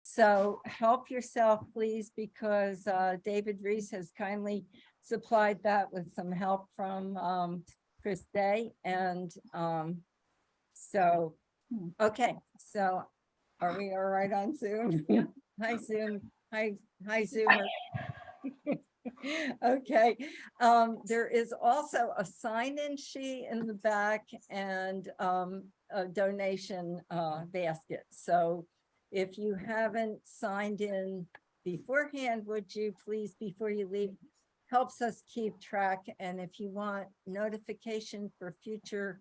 So help yourself, please, because David Reese has kindly supplied that with some help from Chris Day. And so, okay, so are we all right on Zoom? Hi, Zoom. Hi, Zoomer. Okay, there is also a sign-in sheet in the back and a donation basket. So if you haven't signed in beforehand, would you please, before you leave, helps us keep track. And if you want notification for future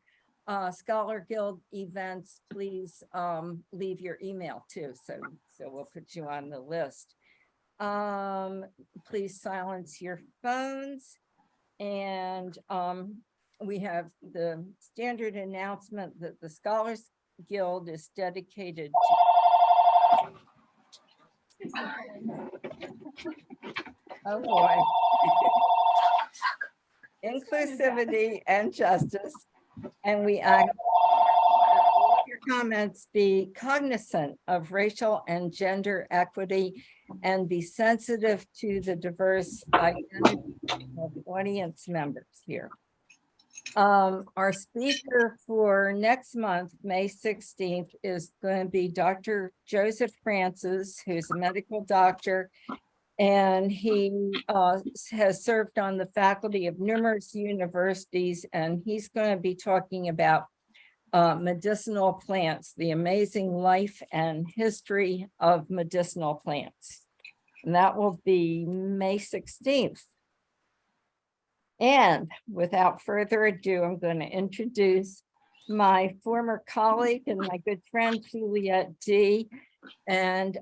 Scholar Guild events, please leave your email too. So we'll put you on the list. Please silence your phones. And we have the standard announcement that the Scholars Guild is dedicated to. Oh boy. Inclusivity and justice. And we ask your comments be cognizant of racial and gender equity and be sensitive to the diverse identity of audience members here. Our speaker for next month, May 16th, is going to be Dr. Joseph Francis, who's a medical doctor, and he has served on the faculty of numerous universities, and he's going to be talking about medicinal plants, the amazing life and history of medicinal plants. And that will be May 16th. And without further ado, I'm going to introduce my former colleague and my good friend, Juliet Dee. And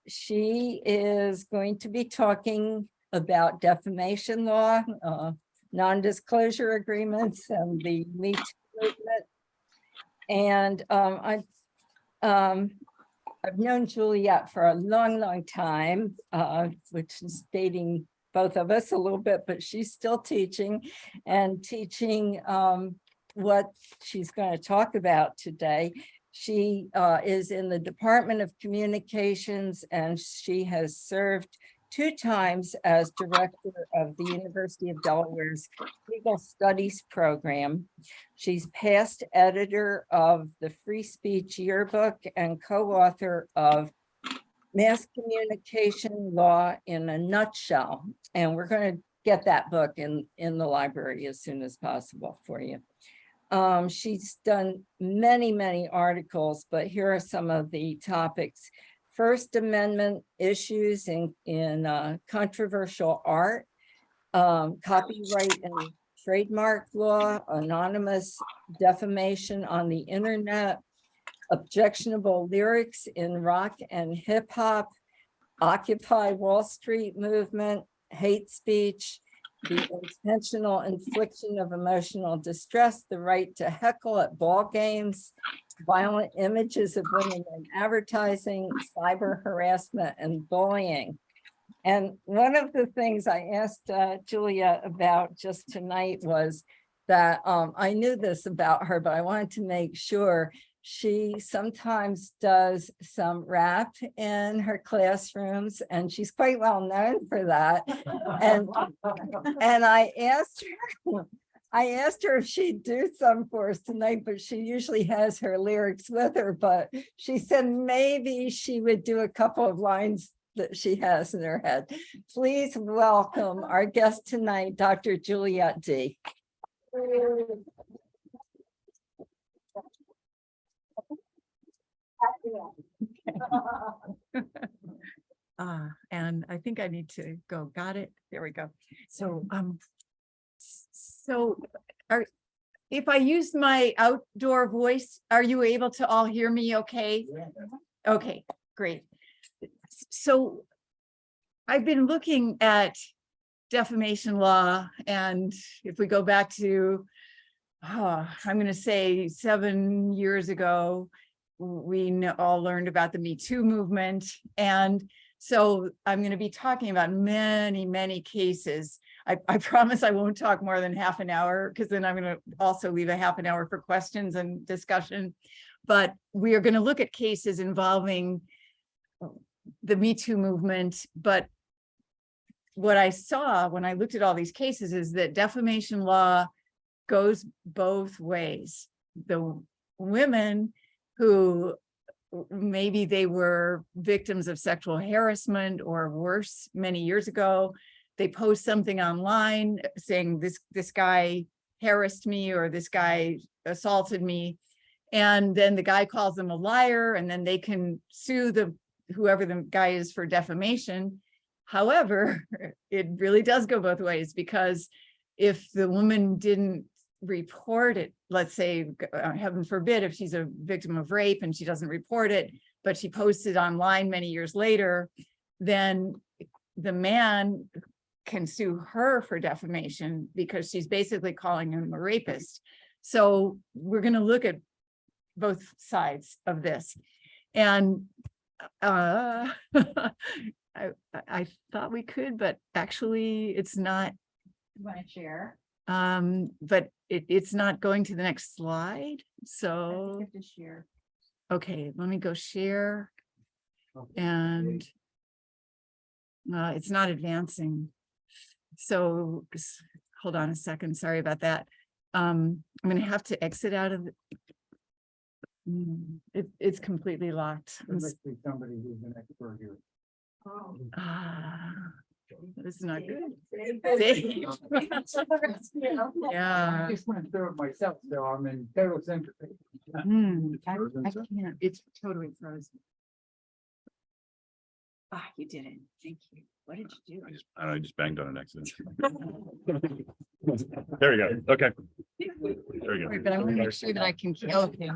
she is going to be talking about defamation law, non-disclosure agreements, and the Me Too movement. And I've known Juliet for a long, long time, which is dating both of us a little bit, but she's still teaching and teaching what she's going to talk about today. She is in the Department of Communications, and she has served 2 times as director of the University of Delaware's Legal Studies program. She's past editor of the Free Speech Yearbook and co-author of Mass Communication Law in a Nutshell. And we're going to get that book in the library as soon as possible for you. She's done many, many articles, but here are some of the topics. First Amendment issues in controversial art, copyright and trademark law, anonymous defamation on the internet, objectionable lyrics in rock and hip hop, Occupy Wall Street movement, hate speech, the intentional infliction of emotional distress, the right to heckle at ball games, violent images of women in advertising, cyber harassment, and bullying. And one of the things I asked Julia about just tonight was that I knew this about her, but I wanted to make sure. She sometimes does some rap in her classrooms, and she's quite well known for that. And I asked her if she'd do some for us tonight, but she usually has her lyrics with her. But she said maybe she would do a couple of lines that she has in her head. Please welcome our guest tonight, Dr. Juliet Dee. And I think I need to go. Got it. There we go. So, if I use my outdoor voice, are you able to all hear me okay? Okay, great. So I've been looking at defamation law, and if we go back to, I'm going to say 7 years ago, we all learned about the Me Too movement. And so I'm going to be talking about many, many cases. I promise I won't talk more than half an hour, because then I'm going to also leave a half an hour for questions and discussion. But we are going to look at cases involving the Me Too movement, but what I saw when I looked at all these cases is that defamation law goes both ways. The women who maybe they were victims of sexual harassment or worse many years ago, they post something online saying this guy harassed me or this guy assaulted me, and then the guy calls them a liar, and then they can sue whoever the guy is for defamation. However, it really does go both ways, because if the woman didn't report it, let's say, heaven forbid, if she's a victim of rape and she doesn't report it, but she posted online many years later, then the man can sue her for defamation because she's basically calling him a rapist. So we're going to look at both sides of this. And I thought we could, but actually it's not. You want to share? But it's not going to the next slide. So, To share. okay, let me go share. And it's not advancing. So hold on a second. Sorry about that. I'm going to have to exit out of it's completely locked. Somebody who's an expert here. This is not good. I Yeah. just went through it myself, so I'm in total sympathy. I can't. It's totally frozen. You did it. Thank you. What did you do? I don't know, I just banged on an accident. There we go. Okay. There we go. But I want to make sure that I can. Okay.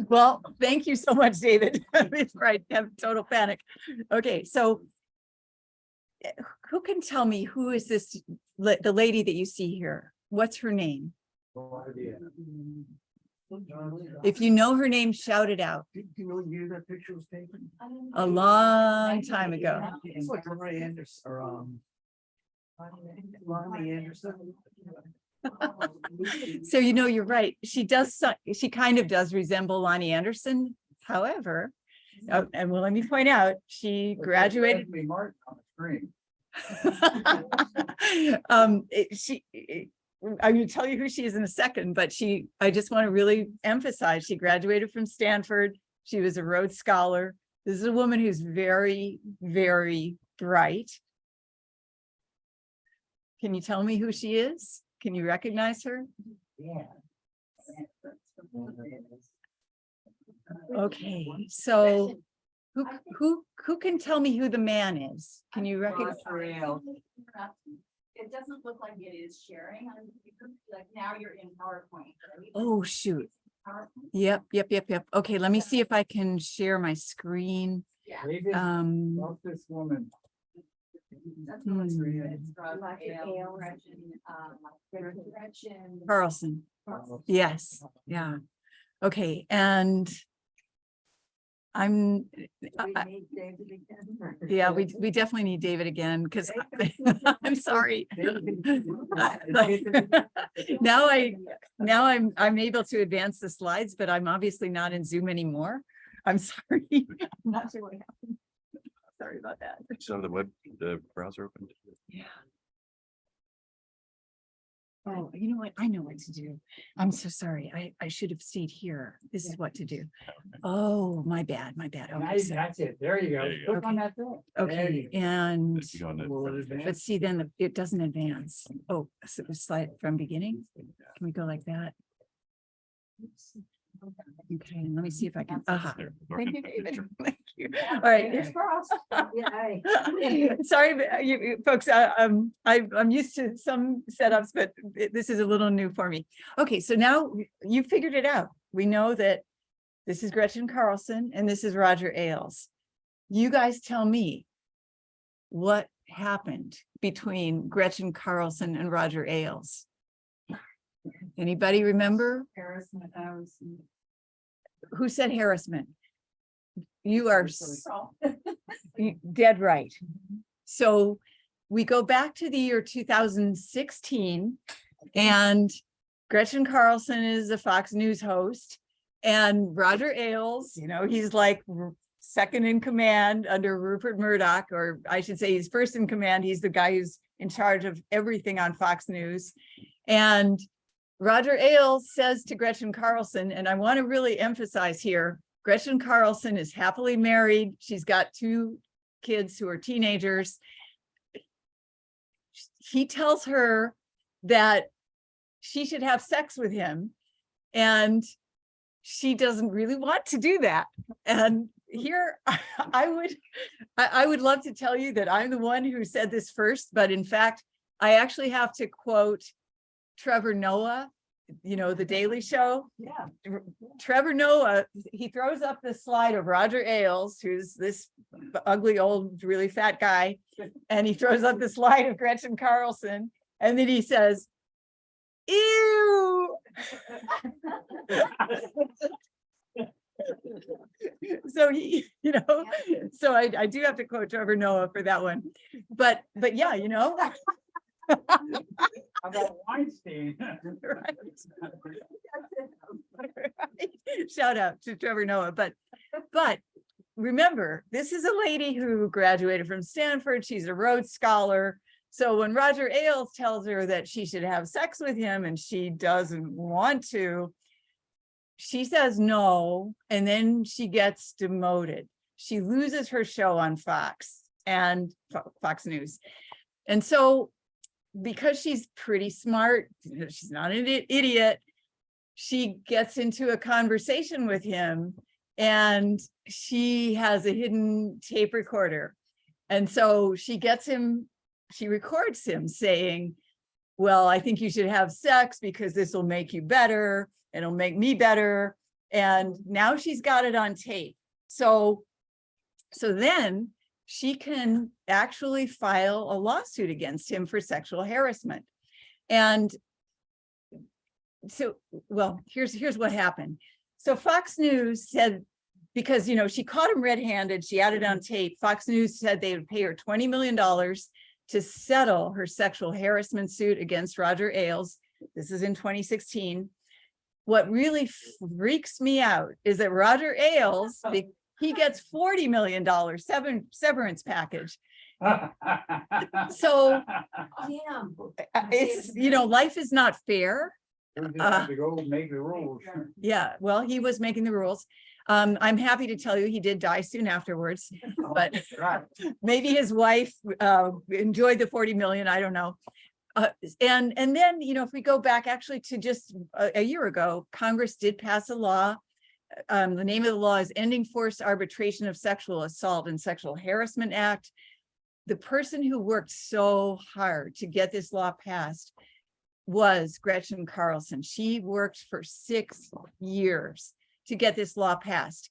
Well, thank you so much, David. Before I have total panic. Okay, so who can tell me who is this, the lady that you see here? What's her name? If you know her name, shout it out. Do you know what year that picture was taken? A long time ago. It's like Lonnie Anderson or Lonnie Anderson. So, you know, you're right. She kind of does resemble Lonnie Anderson. However, and well, let me point out, she graduated. Martin on the screen. I'm going to tell you who she is in a second, but I just want to really emphasize, she graduated from Stanford. She was a Rhodes Scholar. This is a woman who's very, very bright. Can you tell me who she is? Can you recognize her? Yeah. Okay, so who can tell me who the man is? Can you recognize? It doesn't look like it is sharing. Like now you're in PowerPoint. Oh, shoot. Yep. Okay, let me see if I can share my screen. David, love this woman. Carlson. Yes. Yeah. Okay. And yeah, we definitely need David again, because I'm sorry. Now I'm able to advance the slides, but I'm obviously not in Zoom anymore. I'm sorry. I'm not sure what happened. Sorry about that. So the browser opened. Yeah. Oh, you know what? I know what to do. I'm so sorry. I should have stayed here. This is what to do. Oh, my bad. Okay, so- That's it. There you go. There you go. Click on that thing. There you okay, go. and If you go on the- Will it advance? but see, then it doesn't advance. Oh, so the slide from beginning. Can we go like that? Okay, let me see if I can. There. Thank you, David. Thank you. All right. Sorry, but you folks, I'm used to some setups, but this is a little new for me. Okay, so now you figured it out. We know that this is Gretchen Carlson and this is Roger Ailes. You guys tell me what happened between Gretchen Carlson and Roger Ailes. Anybody remember? Harassment. Who said harassment? You are dead right. So we go back to the year 2016, and Gretchen Carlson is a Fox News host, and Roger Ailes, you know, he's like second in command under Rupert Murdoch, or I should say he's first in command. He's the guy who's in charge of everything on Fox News. And Roger Ailes says to Gretchen Carlson, and I want to really emphasize here, Gretchen Carlson is happily married. She's got 2 kids who are teenagers. He tells her that she should have sex with him, and she doesn't really want to do that. And here I would love to tell you that I'm the one who said this first, but in fact, I actually have to quote Trevor Noah, you know, The Daily Show. Yeah. Trevor Noah, he throws up this slide of Roger Ailes, who's this ugly old, really fat guy. And he throws up the slide of Gretchen Carlson. And then he says, ew. So he, you know, so I do have to quote Trevor Noah for that one. But yeah, you know. How about Weinstein? Right. Shout out to Trevor Noah, but remember, this is a lady who graduated from Stanford. She's a Rhodes Scholar. So when Roger Ailes tells her that she should have sex with him and she doesn't want to, she says no, and then she gets demoted. She loses her show on Fox and Fox News. And so because she's pretty smart, she's not an idiot, she gets into a conversation with him, and she has a hidden tape recorder. And so she gets him, she records him saying, well, I think you should have sex because this will make you better. It'll make me better. And now she's got it on tape. So then she can actually file a lawsuit against him for sexual harassment. And so, well, here's what happened. So Fox News said, because, you know, she caught him red-handed, she had it on tape. Fox News said they would pay her $20 million to settle her sexual harassment suit against Roger Ailes. This is in 2016. What really freaks me out is that Roger Ailes, he gets $40 million severance package. So it's, you know, life is not fair. To go make the rules. Yeah, well, he was making the rules. I'm happy to tell you he did die soon afterwards, but maybe his wife enjoyed the 40 million, I don't know. And then, you know, if we go back actually to just a year ago, Congress did pass a law. The name of the law is Ending Forced Arbitration of Sexual Assault and Sexual Harassment Act. The person who worked so hard to get this law passed was Gretchen Carlson. She worked for 6 years to get this law passed.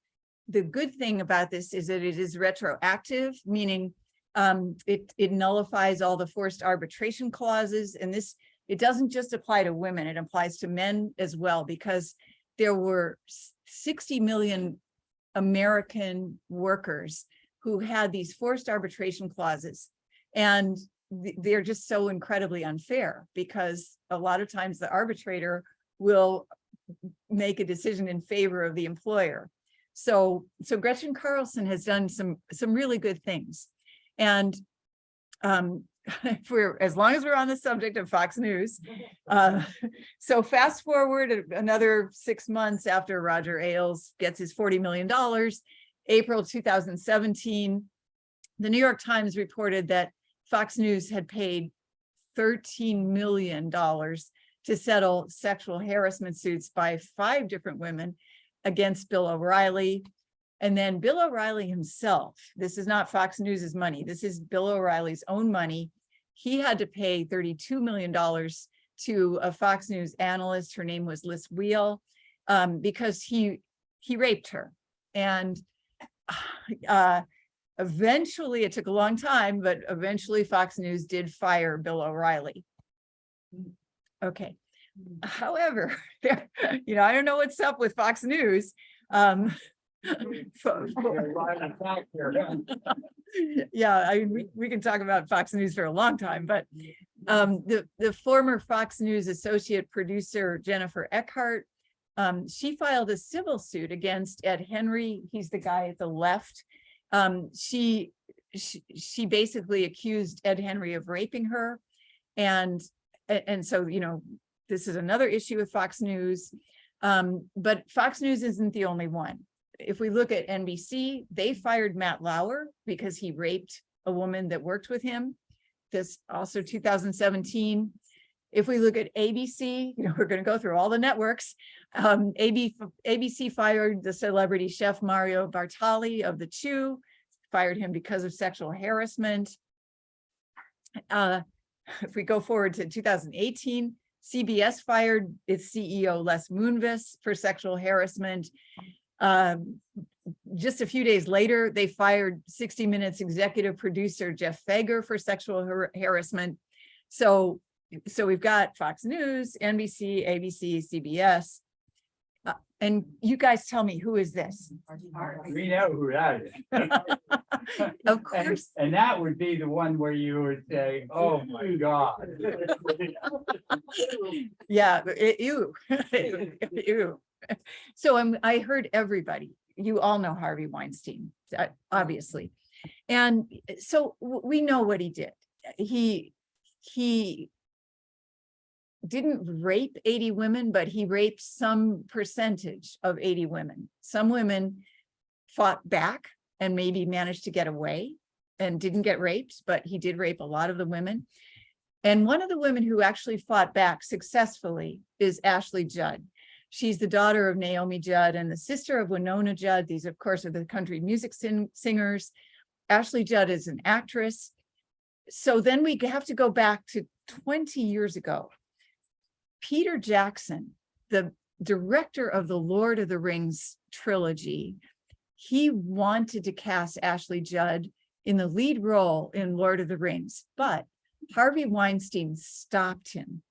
The good thing about this is that it is retroactive, meaning it nullifies all the forced arbitration clauses. And this, it doesn't just apply to women, it applies to men as well, because there were 60 million American workers who had these forced arbitration clauses. And they're just so incredibly unfair, because a lot of times the arbitrator will make a decision in favor of the employer. So Gretchen Carlson has done some really good things. And for as long as we're on the subject of Fox News, so fast forward another 6 months after Roger Ailes gets his $40 million, April 2017, the New York Times reported that Fox News had paid $13 million to settle sexual harassment suits by 5 different women against Bill O'Reilly. And then Bill O'Reilly himself, this is not Fox News's money, this is Bill O'Reilly's own money. He had to pay $32 million to a Fox News analyst. Her name was Liz Wheel, because he raped her. And eventually, it took a long time, but eventually Fox News did fire Bill O'Reilly. Okay. However, you know, I don't know what's up with Fox News. Yeah, we can talk about Fox News for a long time, but the former Fox News associate producer Jennifer Eckhart She filed a civil suit against Ed Henry. He's the guy at the left. She basically accused Ed Henry of raping her. And so, you know, this is another issue with Fox News. But Fox News isn't the only one. If we look at NBC, they fired Matt Lauer because he raped a woman that worked with him. This also 2017. If we look at ABC, you know, we're going to go through all the networks. ABC fired the celebrity chef Mario Bartali of The Chew, fired him because of sexual harassment. If we go forward to 2018, CBS fired its CEO Les Moonves for sexual harassment. Just a few days later, they fired 60 Minutes executive producer Jeff Fager for sexual harassment. So we've got Fox News, NBC, ABC, CBS. And you guys tell me, who is this? We know who that is. Of course. And that would be the one where you would say, oh my God. Yeah, ew. Ew. So I heard everybody. You all know Harvey Weinstein, obviously. And so we know what he did. He didn't rape 80 women, but he raped some percentage of 80 women. Some women fought back and maybe managed to get away and didn't get raped, but he did rape a lot of the women. And one of the women who actually fought back successfully is Ashley Judd. She's the daughter of Naomi Judd and the sister of Winona Judd. These, of course, are the country music singers. Ashley Judd is an actress. So then we have to go back to 20 years ago. Peter Jackson, the director of the Lord of the Rings trilogy, he wanted to cast Ashley Judd in the lead role in Lord of the Rings, but Harvey Weinstein stopped him.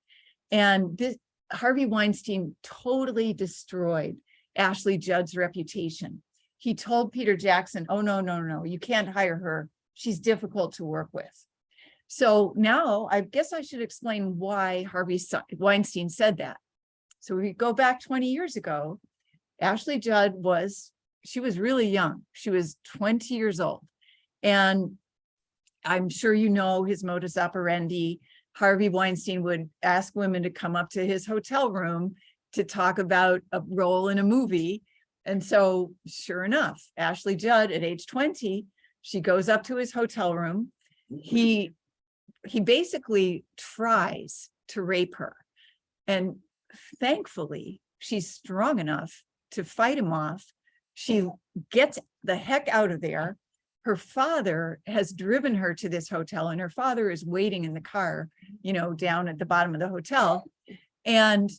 And Harvey Weinstein totally destroyed Ashley Judd's reputation. He told Peter Jackson, oh, no, you can't hire her. She's difficult to work with. So now I guess I should explain why Harvey Weinstein said that. So we go back 20 years ago. Ashley Judd was really young. She was 20 years old. And I'm sure you know his modus operandi. Harvey Weinstein would ask women to come up to his hotel room to talk about a role in a movie. And so sure enough, Ashley Judd at age 20, she goes up to his hotel room. He basically tries to rape her. And thankfully, she's strong enough to fight him off. She gets the heck out of there. Her father has driven her to this hotel, and her father is waiting in the car, you know, down at the bottom of the hotel. And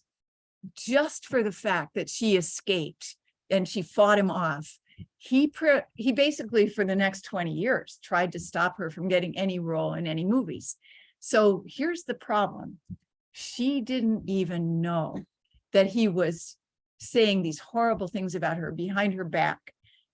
just for the fact that she escaped and she fought him off, he basically for the next 20 years tried to stop her from getting any role in any movies. So here's the problem. She didn't even know that he was saying these horrible things about her behind her back.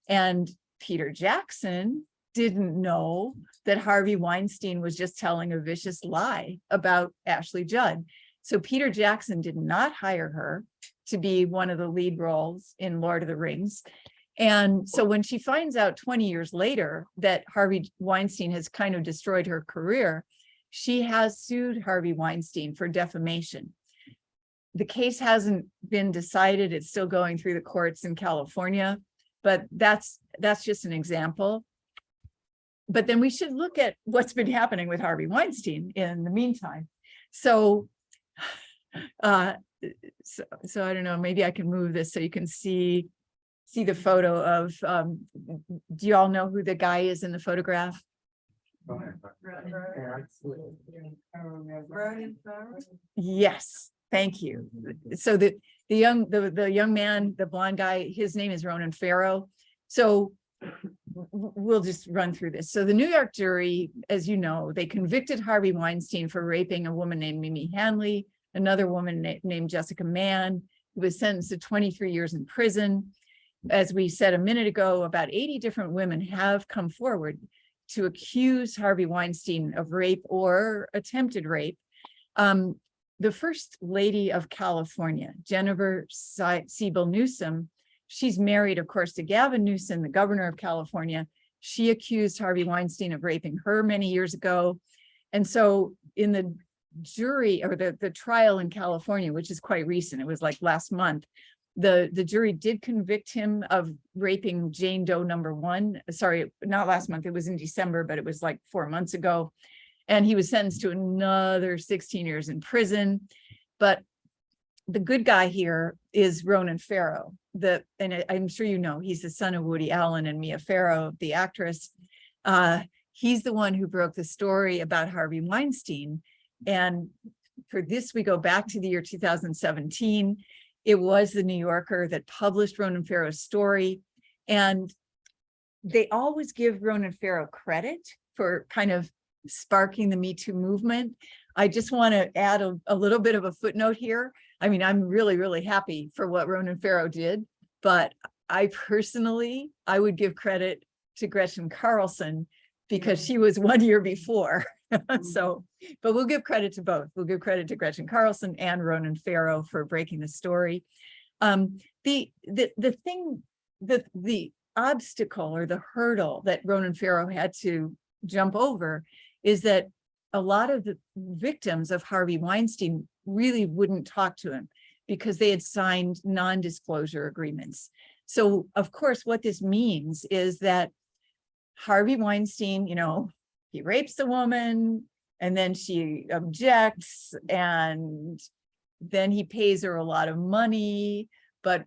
And Peter Jackson didn't know that Harvey Weinstein was just telling a vicious lie about Ashley Judd. So Peter Jackson did not hire her to be one of the lead roles in Lord of the Rings. And so when she finds out 20 years later that Harvey Weinstein has kind of destroyed her career, she has sued Harvey Weinstein for defamation. The case hasn't been decided. It's still going through the courts in California, but that's just an example. But then we should look at what's been happening with Harvey Weinstein in the meantime. So I don't know, maybe I can move this so you can see the photo of, do you all know who the guy is in the photograph? Yes, thank you. So the young man, the blonde guy, his name is Ronan Farrow. So we'll just run through this. So the New York jury, as you know, they convicted Harvey Weinstein for raping a woman named Mimi Hanley, another woman named Jessica Mann, who was sentenced to 23 years in prison. As we said a minute ago, about 80 different women have come forward to accuse Harvey Weinstein of rape or attempted rape. The the First Lady of California, Jennifer Siebel Newsom, she's married, of course, to Gavin Newsom, the governor of California. She accused Harvey Weinstein of raping her many years ago. And so in the jury, or the trial in California, which is quite recent, it was like last month, the jury did convict him of raping Jane Doe #1. Sorry, not last month, it was in December, but it was like 4 months ago. And he was sentenced to another 16 years in prison. But the good guy here is Ronan Farrow. And I'm sure you know, he's the son of Woody Allen and Mia Farrow, the actress. He's the one who broke the story about Harvey Weinstein. And for this, we go back to the year 2017. It was the New Yorker that published Ronan Farrow's story. And they always give Ronan Farrow credit for kind of sparking the Me Too movement. I just want to add a little bit of a footnote here. I mean, I'm really, really happy for what Ronan Farrow did, but I would give credit to Gretchen Carlson because she was 1 year before. So, but we'll give credit to both. We'll give credit to Gretchen Carlson and Ronan Farrow for breaking the story. The obstacle or the hurdle that Ronan Farrow had to jump over is that a lot of the victims of Harvey Weinstein really wouldn't talk to him because they had signed non-disclosure agreements. So of course, what this means is that Harvey Weinstein, you know, he rapes the woman and then she objects and then he pays her a lot of money, but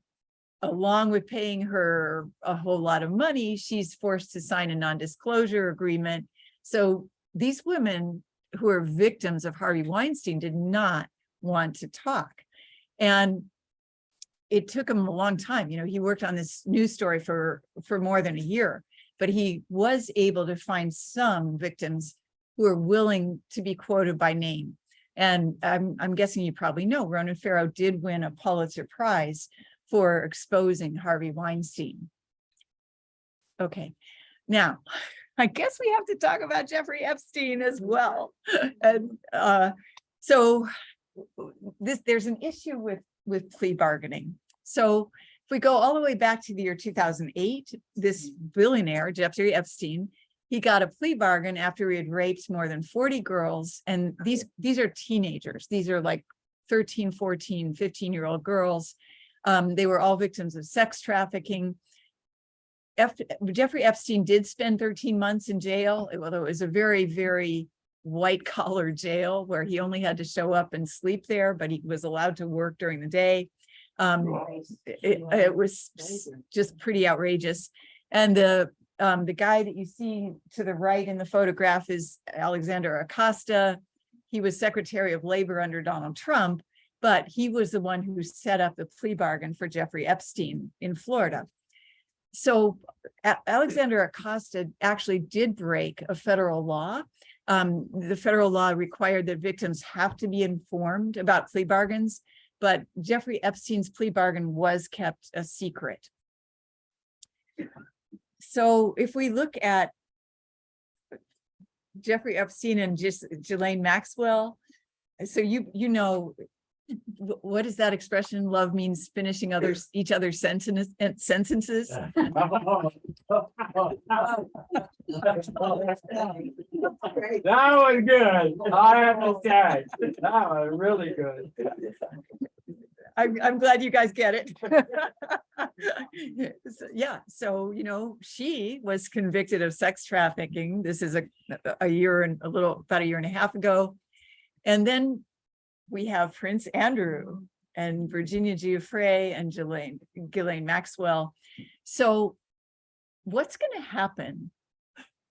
along with paying her a whole lot of money, she's forced to sign a non-disclosure agreement. So these women who are victims of Harvey Weinstein did not want to talk. And it took him a long time. You know, he worked on this news story for more than a year, but he was able to find some victims who are willing to be quoted by name. And I'm guessing you probably know, Ronan Farrow did win a Pulitzer Prize for exposing Harvey Weinstein. Okay, now, I guess we have to talk about Jeffrey Epstein as well. And so there's an issue with plea bargaining. So if we go all the way back to the year 2008, this billionaire, Jeffrey Epstein, he got a plea bargain after he had raped more than 40 girls. And these are teenagers. These are like 13, 14, 15-year-old girls. They were all victims of sex trafficking. Jeffrey Epstein did spend 13 months in jail, although it was a very, very white-collar jail where he only had to show up and sleep there, but he was allowed to work during the day. It was just pretty outrageous. And the guy that you see to the right in the photograph is Alexander Acosta. He was Secretary of Labor under Donald Trump, but he was the one who set up the plea bargain for Jeffrey Epstein in Florida. So Alexander Acosta actually did break a federal law. The federal law required that victims have to be informed about plea bargains, but Jeffrey Epstein's plea bargain was kept a secret. So if we look at Jeffrey Epstein and just Ghislaine Maxwell, so you know, what is that expression? Love means finishing each other's sentences. That was good. I have to say, that was really good. I'm glad you guys get it. Yeah, so you know, she was convicted of sex trafficking. This is about a year and a half ago, and then we have Prince Andrew and Virginia Giuffre and Ghislaine Maxwell. So what's going to happen?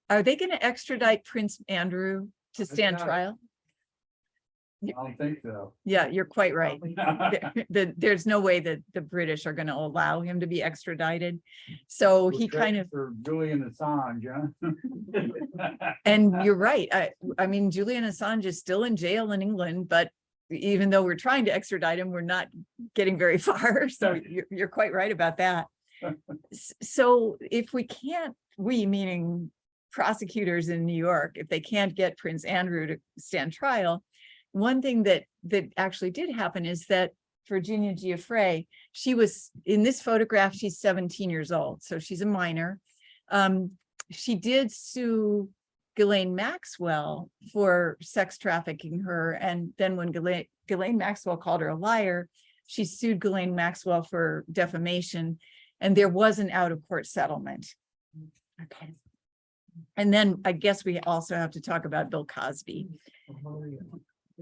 Are they going to extradite Prince Andrew to stand trial? I don't think so. Yeah, you're quite right. There's no way that the British are going to allow him to be extradited. So he kind of for Julian Assange, huh? And you're right. I mean, Julian Assange is still in jail in England, but even though we're trying to extradite him, we're not getting very far. So you're quite right about that. So if we can't, we meaning prosecutors in New York, if they can't get Prince Andrew to stand trial, one thing that actually did happen is that Virginia Giuffre, she was in this photograph, she's 17 years old, so she's a minor. She did sue Ghislaine Maxwell for sex trafficking her, and then when Ghislaine Maxwell called her a liar, she sued Ghislaine Maxwell for defamation, and there was an out-of-court settlement. Okay. And then I guess we also have to talk about Bill Cosby.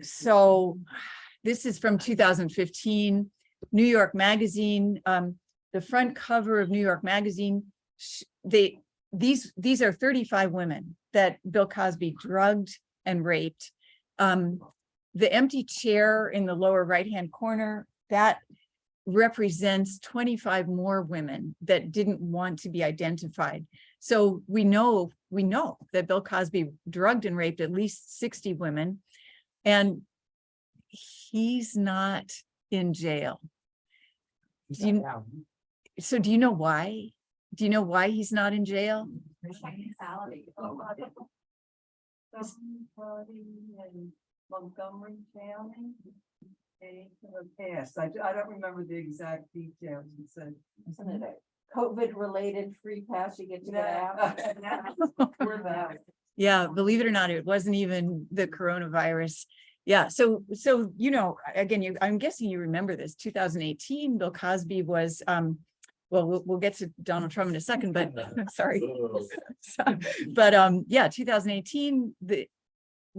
So this is from 2015, New York Magazine. The front cover of New York Magazine, these are 35 women that Bill Cosby drugged and raped. The empty chair in the lower right-hand corner, that represents 25 more women that didn't want to be identified. So we know that Bill Cosby drugged and raped at least 60 women, and he's not in jail. Do you know why? Do you know why he's not in jail? Montgomery County. Past. I don't remember the exact details. Isn't it a COVID-related free pass you get to get out? Yeah, believe it or not, it wasn't even the coronavirus. Yeah, so you know, again, I'm guessing you remember this. 2018, Bill Cosby was well, we'll get to Donald Trump in a second, but sorry. But yeah, 2018,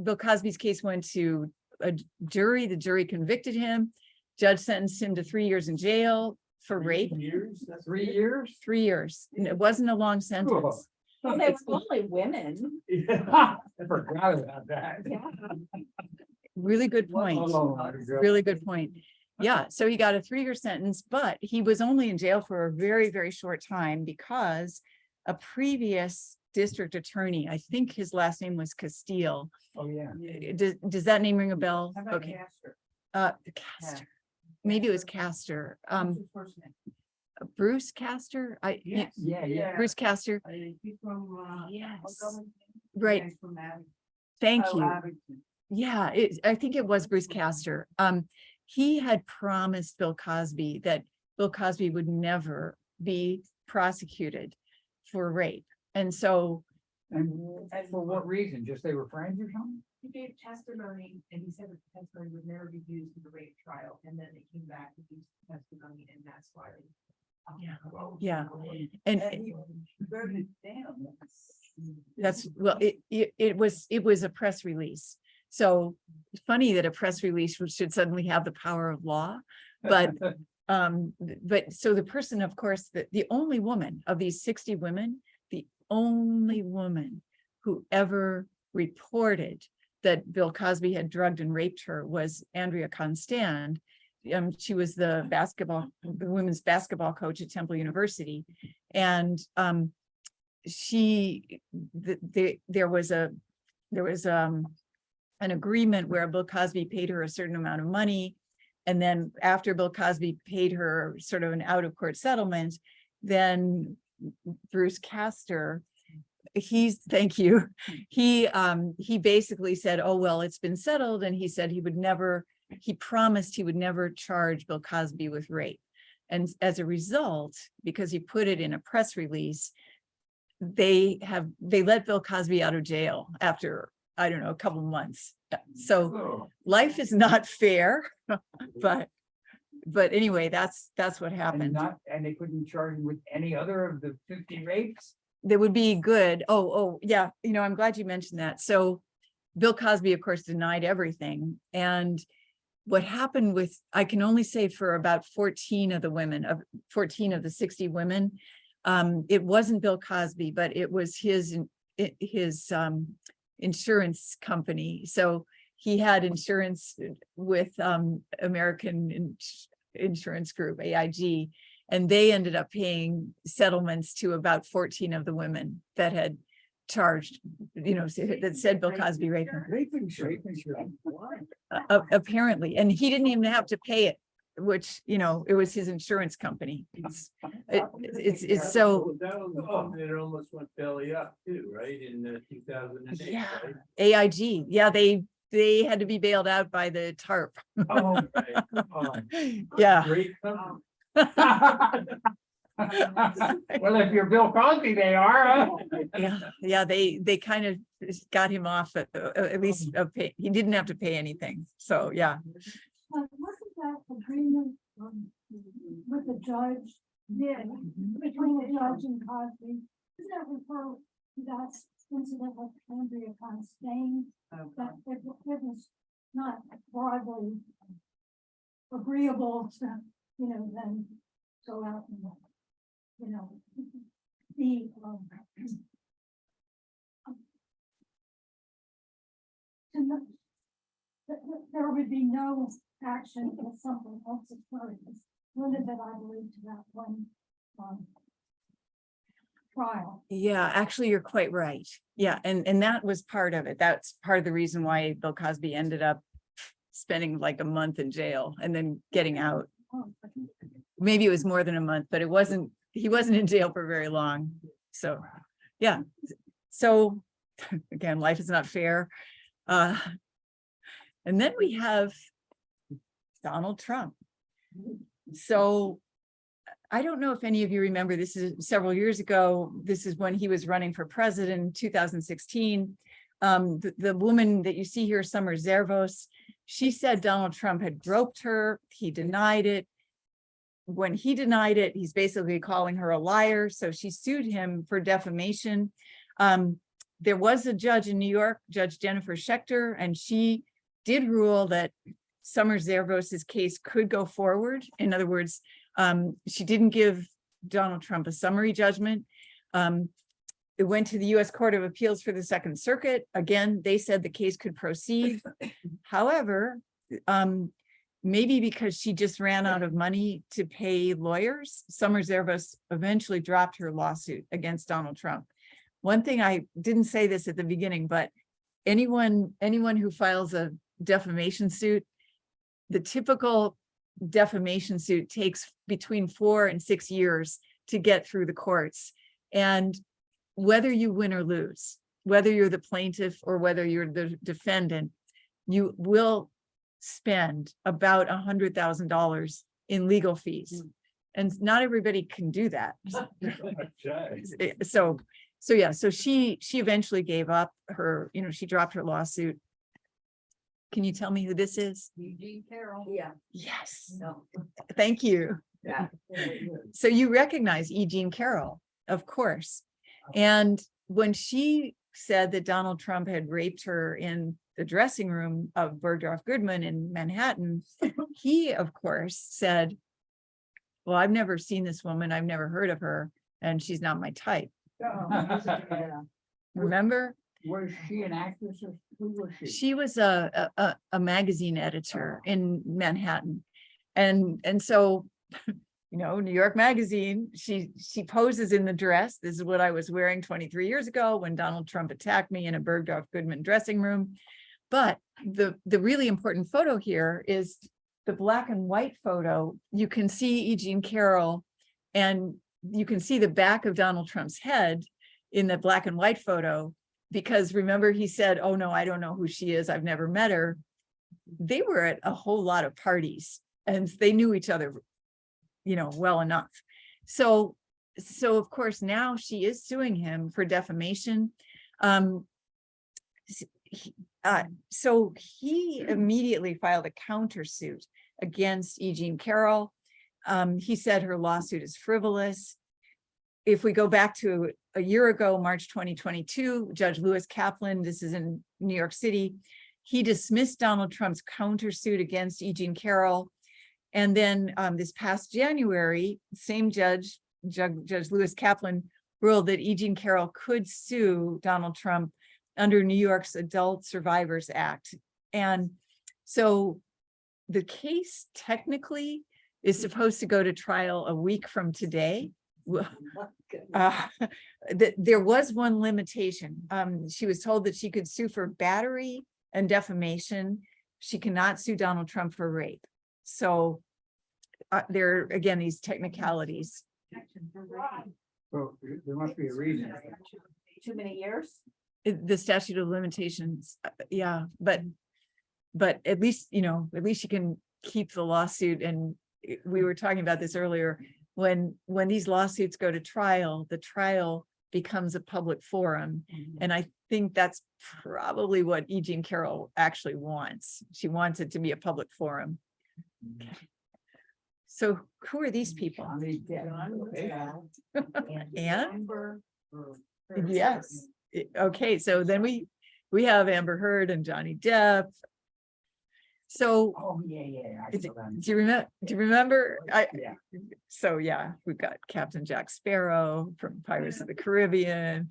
Bill Cosby's case went to a jury. The jury convicted him. Judge sentenced him to 3 years in jail for rape. 3 years? 3 years? 3 years. And it wasn't a long sentence. Well, they were only women. Yeah, I forgot about that. Really good point. Oh, my God. Really good point. Yeah, so he got a 3-year sentence, but he was only in jail for a very, very short time because a previous district attorney, I think his last name was Castile. Oh, yeah. Does that name ring a bell? How about Okay. Castor? Castor. Maybe it was Castor. Bruce Castor. Yeah. Bruce Castor. He's from, Yes. Montgomery County. Right. He's from Abington. Thank Oh, you. Abington. Yeah, I think it was Bruce Castor. He had promised Bill Cosby that Bill Cosby would never be prosecuted for rape. And so, And for what reason? Just they were friends or something? He gave testimony and he said that the testimony would never be used in the rape trial. And then it came back with his testimony and that's why. yeah. And he wrote it down. that's, well, it was a press release. So funny that a press release should suddenly have the power of law, but so the person, of course, the only woman of these 60 women, the only woman who ever reported that Bill Cosby had drugged and raped her was Andrea Constand. She was the women's basketball coach at Temple University. And there was an agreement where Bill Cosby paid her a certain amount of money. And then after Bill Cosby paid her sort of an out-of-court settlement, then Bruce Castor, thank you. He basically said, oh, well, it's been settled. And he said he promised he would never charge Bill Cosby with rape. And as a result, because he put it in a press release, they let Bill Cosby out of jail after, I don't know, a couple of months. So life is not fair, but anyway, that's what happened. And they couldn't charge him with any other of the 50 rapes? That would be good. Oh, yeah. You know, I'm glad you mentioned that. So Bill Cosby, of course, denied everything. And what happened with, I can only say for about 14 of the 60 women, it wasn't Bill Cosby, but it was his insurance company. So he had insurance with American Insurance Group, AIG, and they ended up paying settlements to about 14 of the women that had charged, that said Bill Cosby raped her. Rape insurance. Apparently, and he didn't even have to pay it, which, it was his insurance company. It's so. That was the one that almost went belly up too, right, in 2008, Yeah, right? AIG. Yeah, they they had to be bailed out by the TARP. Oh, okay. Come on. Yeah. Great company. Well, if you're Bill Cosby, they are, huh? Yeah, they kind of got him off at least he didn't have to pay anything. So, yeah. Wasn't that agreement with the judge, between the judge and Cosby? Does that refer to that incident with Andrea Constance? That it was not broadly agreeable to, then go out and, be, there would be no action if something else occurred. It's limited, I believe, to that one trial. Yeah, actually, you're quite right. Yeah, and that was part of it. That's part of the reason why Bill Cosby ended up spending like a month in jail and then getting out. Maybe it was more than a month, but he wasn't in jail for very long. So, yeah. So again, life is not fair. And then we have Donald Trump. So I don't know if any of you remember, this is several years ago. This is when he was running for president in 2016. The woman that you see here, Summer Zervos, she said Donald Trump had groped her. He denied it. When he denied it, he's basically calling her a liar. So she sued him for defamation. There was a judge in New York, Judge Jennifer Schechter, and she did rule that Summer Zervos's case could go forward. In other words, she didn't give Donald Trump a summary judgment. It went to the U.S. Court of Appeals for the Second Circuit. Again, they said the case could proceed. However, maybe because she just ran out of money to pay lawyers, Summer Zervos eventually dropped her lawsuit against Donald Trump. One thing, I didn't say this at the beginning, but anyone who files a defamation suit, the typical defamation suit takes between 4 and 6 years to get through the courts. And whether you win or lose, whether you're the plaintiff or whether you're the defendant, you will spend about $100,000 in legal fees. And not everybody can do that. So yeah, so she eventually gave up her, she dropped her lawsuit. Can you tell me who this is? Eugene Carroll. Yeah. Yes. No. Thank you. Yeah. So you recognize Eugene Carroll, of course. And when she said that Donald Trump had raped her in the dressing room of Bergdorf Goodman in Manhattan, he, of course, said, well, I've never seen this woman. I've never heard of her, and she's not my type. Remember? Was she an actress or who was she? She was a magazine editor in Manhattan. And so, New York Magazine, she poses in the dress. This is what I was wearing 23 years ago when Donald Trump attacked me in a Bergdorf Goodman dressing room. But the really important photo here is the black and white photo. You can see Eugene Carroll, and you can see the back of Donald Trump's head in the black and white photo, because remember, he said, oh no, I don't know who she is. I've never met her. They were at a whole lot of parties and they knew each other, well enough. So of course, now she is suing him for defamation. So he immediately filed a countersuit against Eugene Carroll. He said her lawsuit is frivolous. If we go back to a year ago, March 2022, Judge Lewis Kaplan, this is in New York City, he dismissed Donald Trump's countersuit against Eugene Carroll. And then this past January, same Judge Lewis Kaplan ruled that Eugene Carroll could sue Donald Trump under New York's Adult Survivors Act. And so the case technically is supposed to go to trial a week from today. There was one limitation. She was told that she could sue for battery and defamation. She cannot sue Donald Trump for rape. So there are, again, these technicalities. Well, there must be a reason. Too many years? The statute of limitations, yeah, but but at least, at least you can keep the lawsuit. And we were talking about this earlier, when these lawsuits go to trial, the trial becomes a public forum. And I think that's probably what E. Jean Carroll actually wants. She wants it to be a public forum. Okay. So who are these people? And yes. Okay, so then we have Amber Heard and Johnny Depp. So Oh, yeah. do you remember? Yeah. So yeah, we've got Captain Jack Sparrow from Pirates of the Caribbean.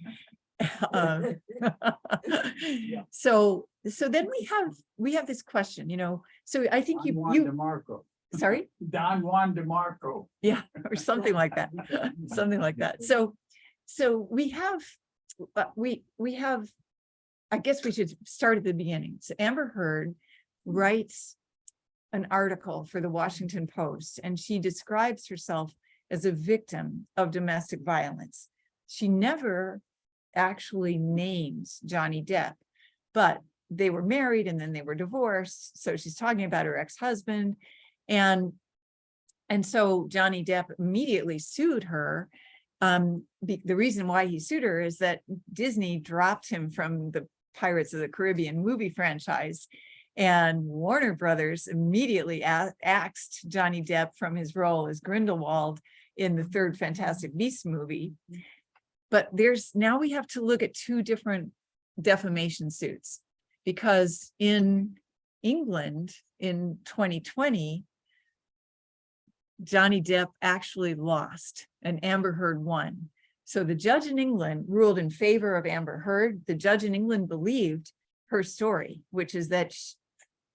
So then we have this question, so I think Don Juan you DeMarco. sorry, Don Juan DeMarco. yeah, or something like that, something like that. So we have, I guess we should start at the beginning. So Amber Heard writes an article for the Washington Post, and she describes herself as a victim of domestic violence. She never actually names Johnny Depp, but they were married and then they were divorced. So she's talking about her ex-husband. And so Johnny Depp immediately sued her. The reason why he sued her is that Disney dropped him from the Pirates of the Caribbean movie franchise, and Warner Brothers immediately axed Johnny Depp from his role as Grindelwald in the third Fantastic Beasts movie. But now we have to look at two different defamation suits, because in England in 2020, Johnny Depp actually lost and Amber Heard won. So the judge in England ruled in favor of Amber Heard. The judge in England believed her story, which is that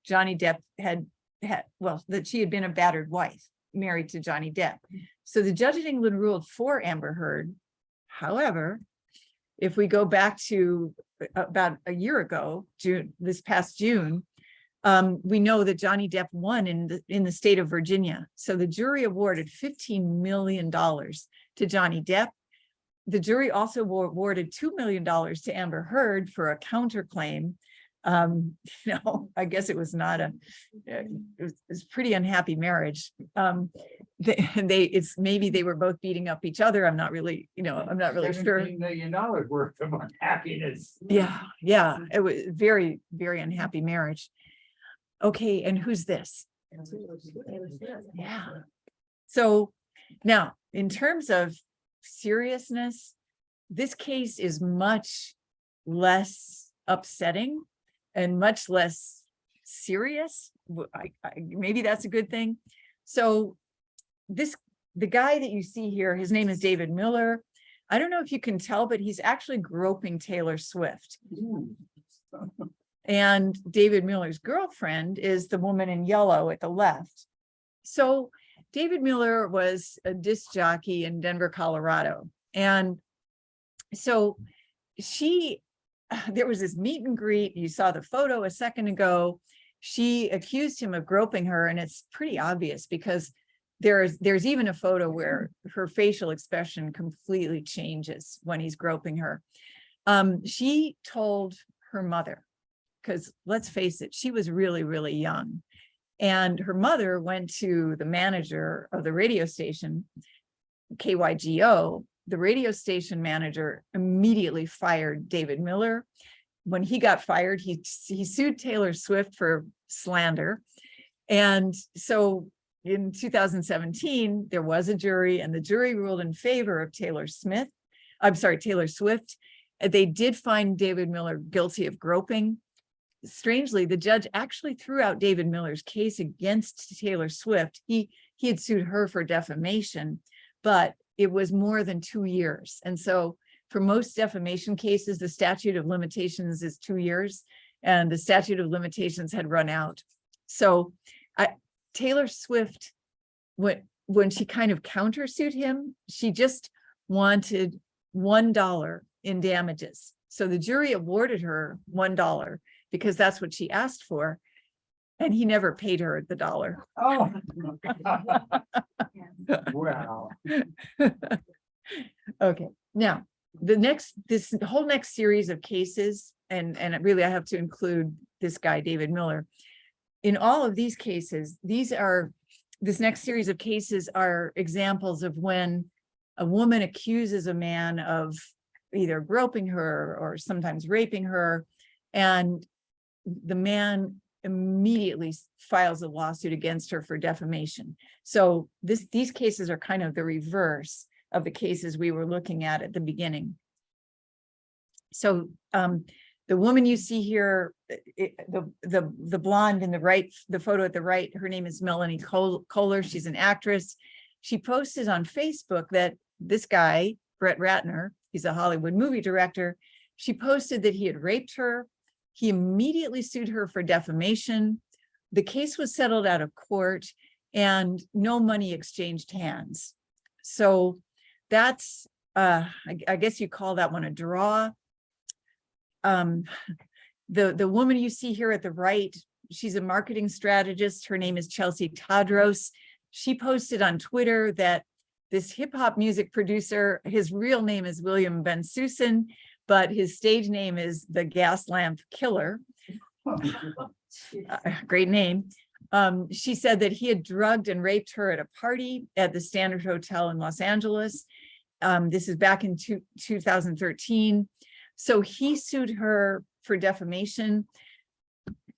Johnny Depp that she had been a battered wife married to Johnny Depp. So the judge in England ruled for Amber Heard. However, if we go back to about a year ago, this past June, we know that Johnny Depp won in the state of Virginia. So the jury awarded $15 million to Johnny Depp. The jury also awarded $2 million to Amber Heard for a counterclaim. I guess it was not it was pretty unhappy marriage. Maybe they were both beating up each other. I'm not really sure. $17 million worth of unhappiness. Yeah. It was very, very unhappy marriage. Okay, and who's this? Yeah. So now, in terms of seriousness, this case is much less upsetting and much less serious. Maybe that's a good thing. So the guy that you see here, his name is David Miller. I don't know if you can tell, but he's actually groping Taylor Swift. And David Miller's girlfriend is the woman in yellow at the left. So David Miller was a disc jockey in Denver, Colorado. And so there was this meet and greet. You saw the photo a second ago. She accused him of groping her, and it's pretty obvious because there's even a photo where her facial expression completely changes when he's groping her. She told her mother, because let's face it, she was really, really young. And her mother went to the manager of the radio station, KYGO. The radio station manager immediately fired David Miller. When he got fired, he sued Taylor Swift for slander. And so in 2017, there was a jury, and the jury ruled in favor of Taylor Swift. They did find David Miller guilty of groping. Strangely, the judge actually threw out David Miller's case against Taylor Swift. He had sued her for defamation, but it was more than 2 years. And so for most defamation cases, the statute of limitations is 2 years, and the statute of limitations had run out. So Taylor Swift, when she kind of countersued him, she just wanted $1 in damages. So the jury awarded her $1 because that's what she asked for. And he never paid her the dollar. Oh. Wow. Okay, now this whole next series of cases, and really I have to include this guy, David Miller. in all of these cases, this next series of cases are examples of when a woman accuses a man of either groping her or sometimes raping her, and the man immediately files a lawsuit against her for defamation. So these cases are kind of the reverse of the cases we were looking at the beginning. So the woman you see here, the blonde in the right, the photo at the right, her name is Melanie Kohler. She's an actress. She posted on Facebook that this guy, Brett Ratner, he's a Hollywood movie director. She posted that he had raped her. He immediately sued her for defamation. The case was settled out of court and no money exchanged hands. So that's, I guess you call that one a draw. The woman you see here at the right, she's a marketing strategist. Her name is Chelsea Tadros. She posted on Twitter that this hip hop music producer, his real name is William Ben Susan, but his stage name is the Gas Lamp Killer. Great name. She said that he had drugged and raped her at a party at the Standard Hotel in Los Angeles. This is back in 2013. So he sued her for defamation,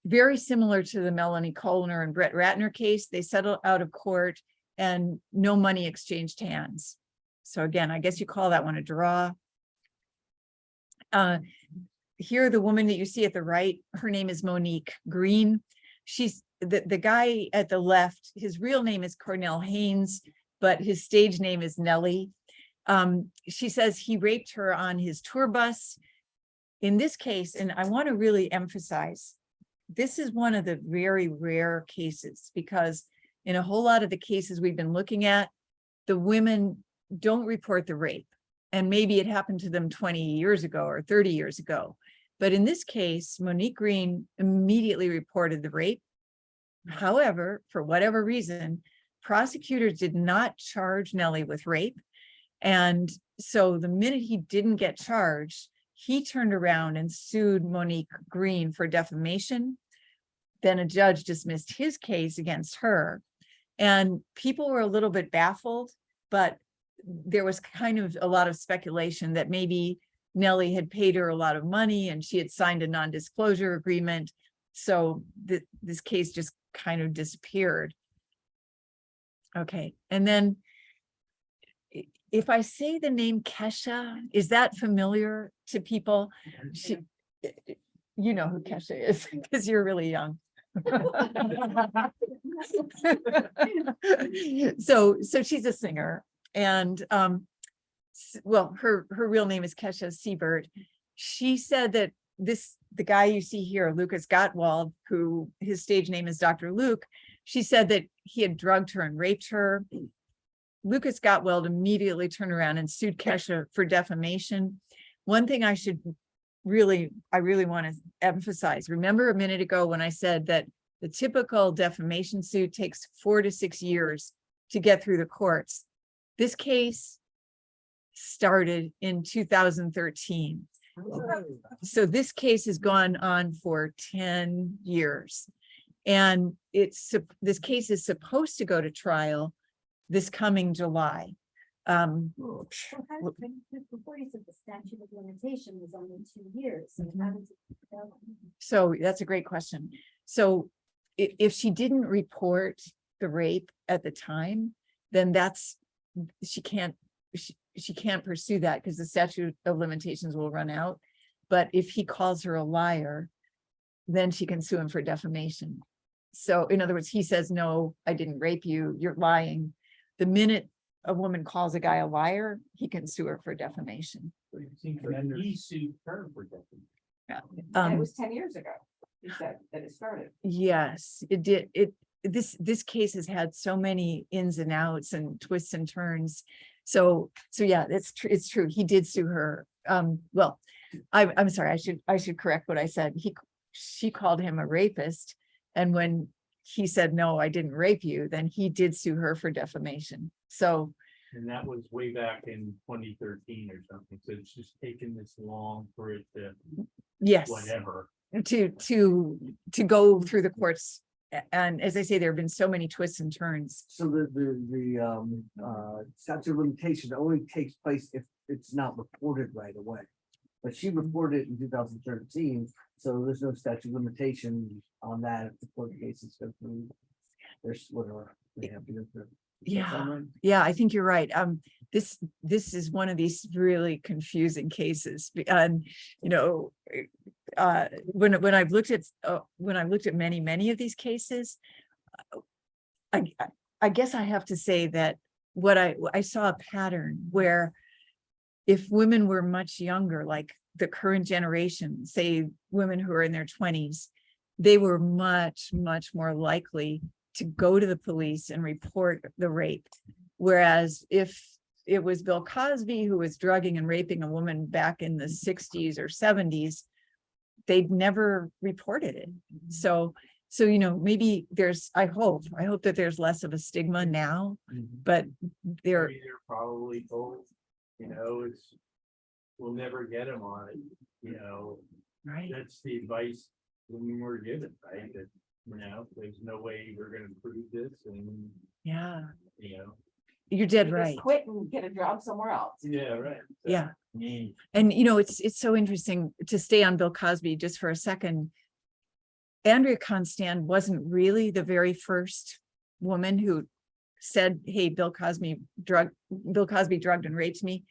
very similar to the Melanie Kohler and Brett Ratner case. They settled out of court and no money exchanged hands. So again, I guess you call that one a draw. Here, the woman that you see at the right, her name is Monique Green. She's the guy at the left, his real name is Cornell Haynes, but his stage name is Nellie. She says he raped her on his tour bus. In this case, and I want to really emphasize, this is one of the very rare cases, because in a whole lot of the cases we've been looking at, the women don't report the rape. And maybe it happened to them 20 years ago or 30 years ago. But in this case, Monique Green immediately reported the rape. However, for whatever reason, prosecutors did not charge Nellie with rape. And so the minute he didn't get charged, he turned around and sued Monique Green for defamation. Then a judge dismissed his case against her. And people were a little bit baffled, but there was kind of a lot of speculation that maybe Nellie had paid her a lot of money and she had signed a non-disclosure agreement. So this case just kind of disappeared. Okay, and then if I say the name Kesha, is that familiar to people? You know who Kesha is because you're really young. So she's a singer, and well, her real name is Kesha Siebert. She said that the guy you see here, Lucas Gottwald, who his stage name is Dr. Luke, she said that he had drugged her and raped her. Lucas Gottwald immediately turned around and sued Kesha for defamation. One thing I really want to emphasize, remember a minute ago when I said that the typical defamation suit takes 4 to 6 years to get through the courts. This case started in 2013. So this case has gone on for 10 years. And this case is supposed to go to trial this coming July. Before you said the statute of limitation was only 2 years. So that's a great question. So if she didn't report the rape at the time, then she can't pursue that because the statute of limitations will run out. But if he calls her a liar, then she can sue him for defamation. So in other words, he says, no, I didn't rape you, you're lying. The minute a woman calls a guy a liar, he can sue her for defamation. He sued her for defamation. And it was 10 years ago, you said, that it started. Yes, it did. This case has had so many ins and outs and twists and turns. So yeah, it's true. He did sue her. Well, I'm sorry, I should correct what I said. She called him a rapist. And when he said, no, I didn't rape you, then he did sue her for defamation. So. And that was way back in 2013 or something. So it's just taken this long for it to. Yes. Whatever. To go through the courts and as I say, there have been so many twists and turns. So the statute of limitation only takes place if it's not reported right away. But she reported it in 2013, so there's no statute of limitation on that if the court case is go through. There's whatever they have to go through. Does that sound right? Yeah, I think you're right. This is one of these really confusing cases. And, you know, when I've looked at many of these cases, I guess I have to say that what I saw a pattern where if women were much younger, like the current generation, say women who are in their 20s, they were much more likely to go to the police and report the rape. Whereas if it was Bill Cosby who was drugging and raping a woman back in the 60s or 70s, they'd never reported it. So, you know, maybe I hope that there's less of a stigma now, but They're probably told, you know, we'll never get them on it, you know, right. that's the advice when we're given, right? That, you know, there's no way we're gonna prove this and, Yeah, you know. you're dead Just right. quit and get a job somewhere else. Yeah, right. Yeah. And, you know, it's so interesting to stay on Bill Cosby just for a second. Andrea Constand wasn't really the very first woman who said, hey, Bill Cosby drugged and raped me.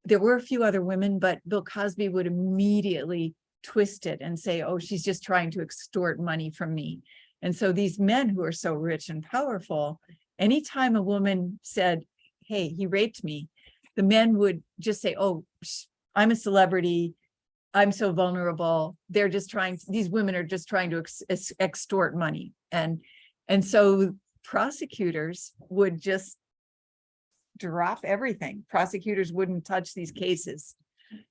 There were a few other women, but Bill Cosby would immediately twist it and say, oh, she's just trying to extort money from me. And so these men who are so rich and powerful, anytime a woman said, hey, he raped me, the men would just say, oh, I'm a celebrity. I'm so vulnerable. These women are just trying to extort money. And so prosecutors would just drop everything. Prosecutors wouldn't touch these cases.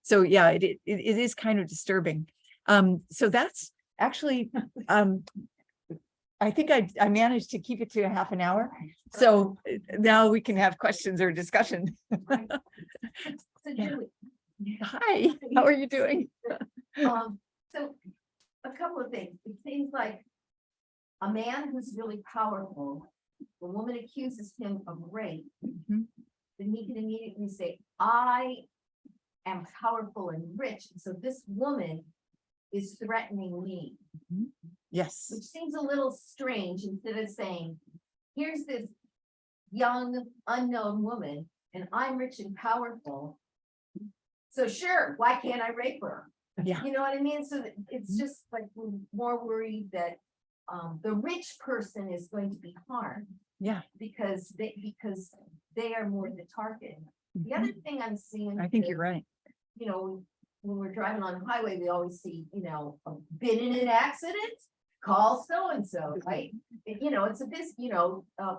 So yeah, it is kind of disturbing. So that's actually, I think I managed to keep it to a half an hour. So now we can have questions or discussion. So Julie, Hi, how are you doing? so a couple of things. It seems like a man who's really powerful, the woman accuses him of rape, Mhm. then he can immediately say, I am powerful and rich, so this woman is threatening me, Yes. which seems a little strange. Instead of saying, here's this young unknown woman and I'm rich and powerful, so sure, why can't I rape her? Yeah. You know what I mean? So it's just like we're more worried that the rich person is going to be harmed. Yeah. Because they are more the target. The other thing I'm seeing. I think is, you're right. You know, when we're driving on the highway, we always see, you know, been in an accident, call so-and-so, right? You know, it's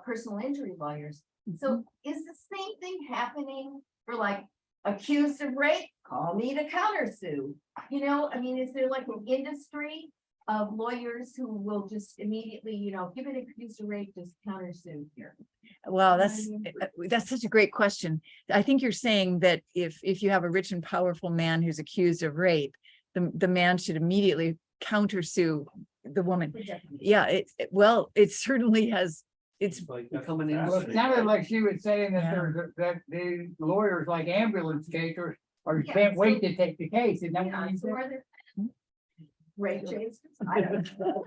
personal injury lawyers. So is the same thing happening for like accused of rape? Call me to countersue. You know, I mean, is there like an industry of lawyers who will just immediately, you know, give an accused of rape, just countersue here? Well, You know what I mean? that's such a great question. I think you're saying that if you have a rich and powerful man who's accused of rape, the man should immediately countersue the woman. Yeah, it certainly has. It's like Becoming an that's industry. fascinating. Sounded like she was saying that Yeah. that the lawyers like ambulance chasers or Yeah, can't wait so- to take the case. And Yeah, then so are there rape chasers? I don't know.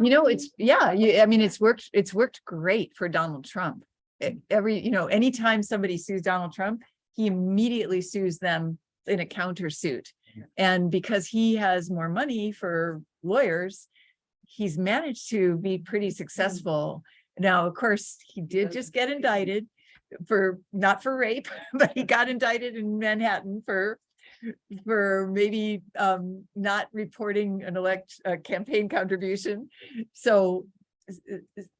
You know, I mean, it's worked great for Donald Trump. Anytime somebody sues Donald Trump, he immediately sues them in a countersuit. And because he has more money for lawyers, he's managed to be pretty successful. Now, of course, he did just get indicted not for rape, but he got indicted in Manhattan for maybe not reporting a campaign contribution. So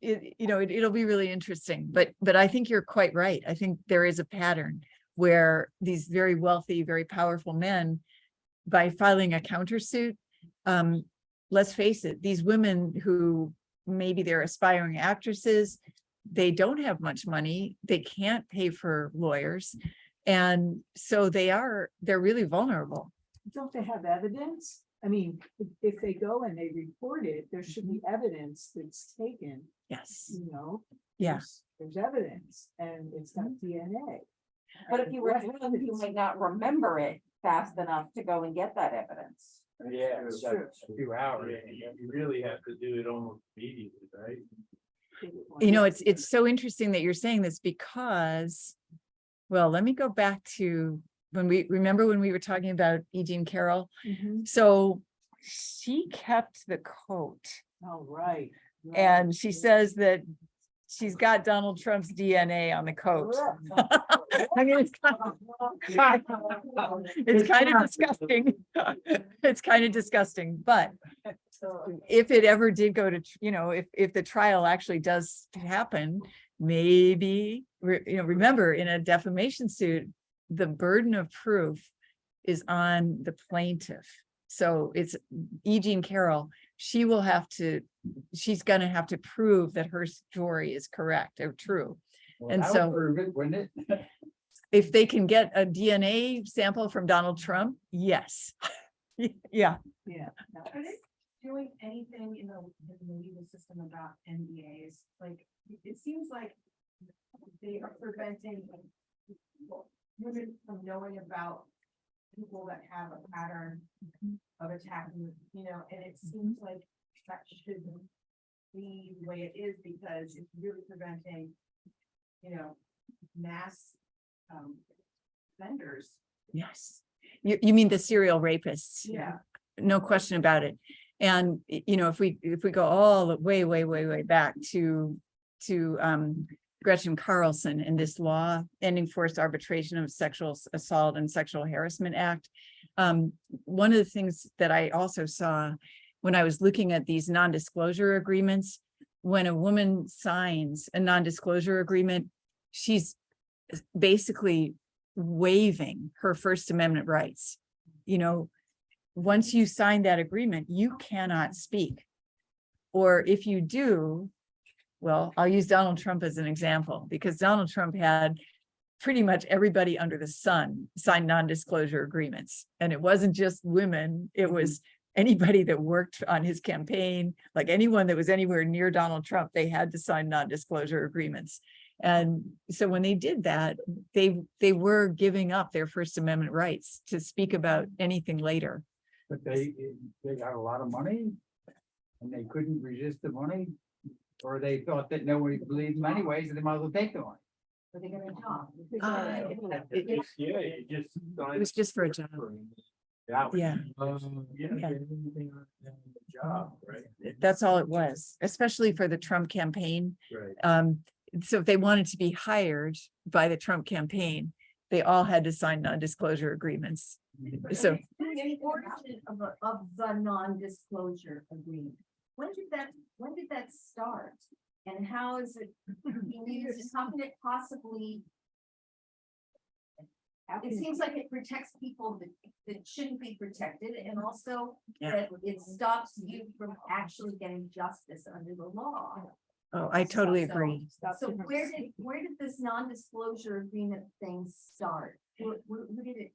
it'll be really interesting, but I think you're quite right. I think there is a pattern where these very wealthy, very powerful men, by filing a countersuit, let's face it, these women who maybe they're aspiring actresses, they don't have much money, they can't pay for lawyers, and so they're really vulnerable. Don't they have evidence? I mean, if they go and they report it, there should be evidence that's taken, Yes, you know? yeah. There's evidence and it's got DNA. But if you were him, you might not remember it fast enough to go and get that evidence. Yeah, That's that's true. a few hours. You really have to do it almost immediately, right? You know, it's so interesting that you're saying this because, well, let me go back to when we were talking about E. Jean Carroll. Mhm. So she kept the coat Oh, right. right, and she right. says that she's got Donald Trump's DNA on the coat. I mean, it's kind of disgusting. It's kind of disgusting, but if it ever did go to, you know, if the trial actually does happen, maybe, you know, remember in a defamation suit, the burden of proof is on the plaintiff. So it's E. Jean Carroll, she's gonna have to prove that her story is correct or true. And That would so- prove it, wouldn't it? If they can get a DNA sample from Donald Trump, yes. Yeah, Yeah. Are they doing anything in the legal system about NDAs? Like, it seems like they are preventing women from knowing about people that have a pattern of attacking, you know, and it seems like that should be the way it is because it's really preventing, you know, mass offenders. yes. You mean the serial rapists? Yeah. No question about it. And you know, if we go all the way back to Gretchen Carlson and this law ending forced arbitration of sexual assault and sexual harassment act. One of the things that I also saw when I was looking at these non-disclosure agreements, when a woman signs a non-disclosure agreement, she's basically waiving her First Amendment rights. You know, once you sign that agreement, you cannot speak. Or if you do, well, I'll use Donald Trump as an example, because Donald Trump had pretty much everybody under the sun sign non-disclosure agreements. And it wasn't just women, it was anybody that worked on his campaign, like anyone that was anywhere near Donald Trump, they had to sign non-disclosure agreements. And so when they did that, they were giving up their First Amendment rights to speak about anything later. But they got a lot of money and they couldn't resist the money. Or they thought that nobody believed them anyways, and they might as well take the money. Are they gonna talk? It Just. It was just for a job. Yeah. You don't get anything on the job, right? That's all it was, especially for the Trump campaign. Right. So if they wanted to be hired by the Trump campaign, they all had to sign non-disclosure agreements. So The origin of the non-disclosure agreement, when did that start? And how is it being used? And how can it possibly? It seems like it protects people that shouldn't be protected, and also Yeah. that it stops you from actually getting justice under the law. oh, I totally agree. So where did this non-disclosure agreement thing start? Who did it?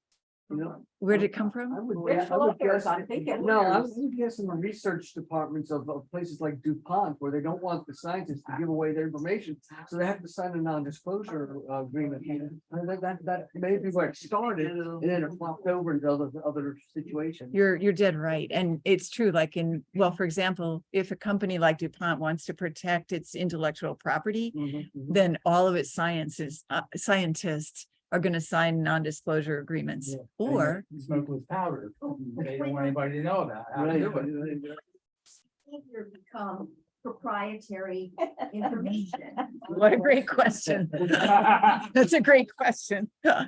You know, Where did it come from? I would Rich guess- I would lawyers, guess- I'm thinking No, I lawyers. would guess in the research departments of places like DuPont, where they don't want the scientists to give away their information, so they have to sign a non-disclosure agreement. And that may be where it started, and then it flopped over into other situations. You're dead right. And it's true, like well, for example, if a company like DuPont wants to protect its intellectual property, Mhm, mhm. then all of its scientists are going to sign non-disclosure agreements. Yeah. Or Smokeless powder. They don't want anybody to know that. how to Right, do it. right, right. Behavior become proprietary information? what a great question. That's a great question. Yeah,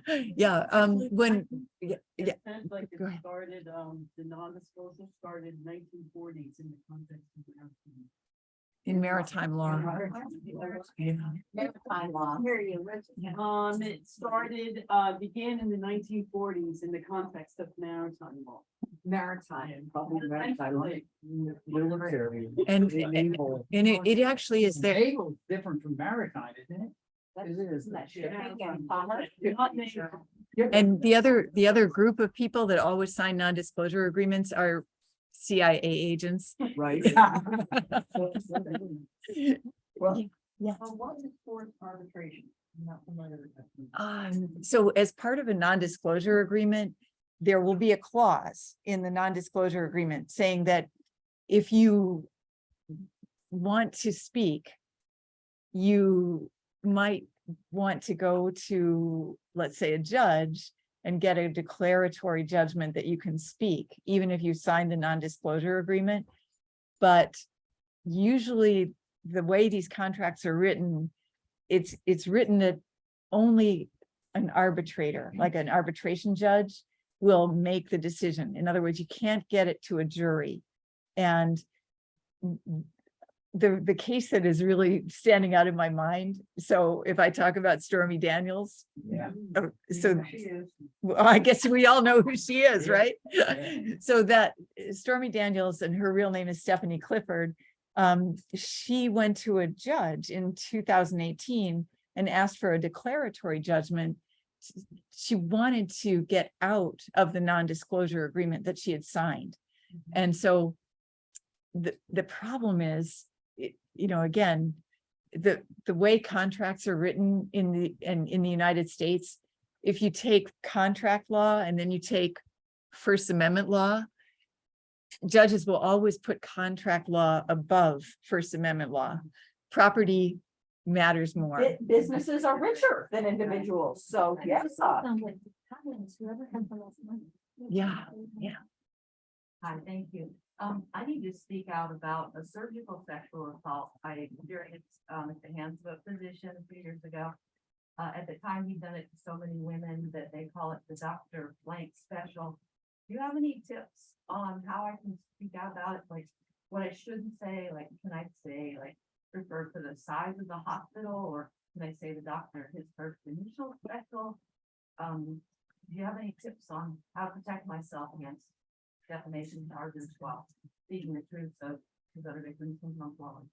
when, yeah, Sounds like Go it ahead. started, the non-disclosure started 1940s in the context of the. in maritime law. Yeah. Maritime law. It started, began in the 1940s in the context of maritime law. Maritime. Probably maritime, military. And naval. it actually is there. Naval's different from maritime, isn't it? It is. And the other group of people that always sign non-disclosure agreements are CIA agents. Right? Well, Yeah. What is forced arbitration? I'm not familiar with that. So as part of a non-disclosure agreement, there will be a clause in the non-disclosure agreement saying that if you want to speak, you might want to go to, let's say, a judge and get a declaratory judgment that you can speak, even if you signed a non-disclosure agreement. But usually the way these contracts are written, it's written that only an arbitrator, like an arbitration judge, will make the decision. In other words, you can't get it to a jury. And the case that is really standing out in my mind. So if I talk about Stormy Daniels, yeah. so She is. well, I guess we all know who she is, Yeah. right? Yeah. So that Stormy Daniels, and her real name is Stephanie Clifford. She went to a judge in 2018 and asked for a declaratory judgment. She wanted to get out of the non-disclosure agreement that she had signed. And so the problem is, again, the way contracts are written in the United States, if you take contract law and then you take First Amendment law, judges will always put contract law above First Amendment law. Property matters more. Businesses are richer than individuals, so yes. Sounds like Italians, whoever had the most money. Yeah. Hi, thank you. I need to speak out about a surgical sexual assault I experienced at the hands of a physician a few years ago. At the time, he'd done it to so many women that they call it the Dr. Blank special. Do you have any tips on how I can speak out about it? Like what I shouldn't say, like, can I say, like, refer to the size of the hospital, or can I say the doctor, his first initial special? Do you have any tips on how to protect myself against defamation charges while speaking the truth so that other victims can come forward?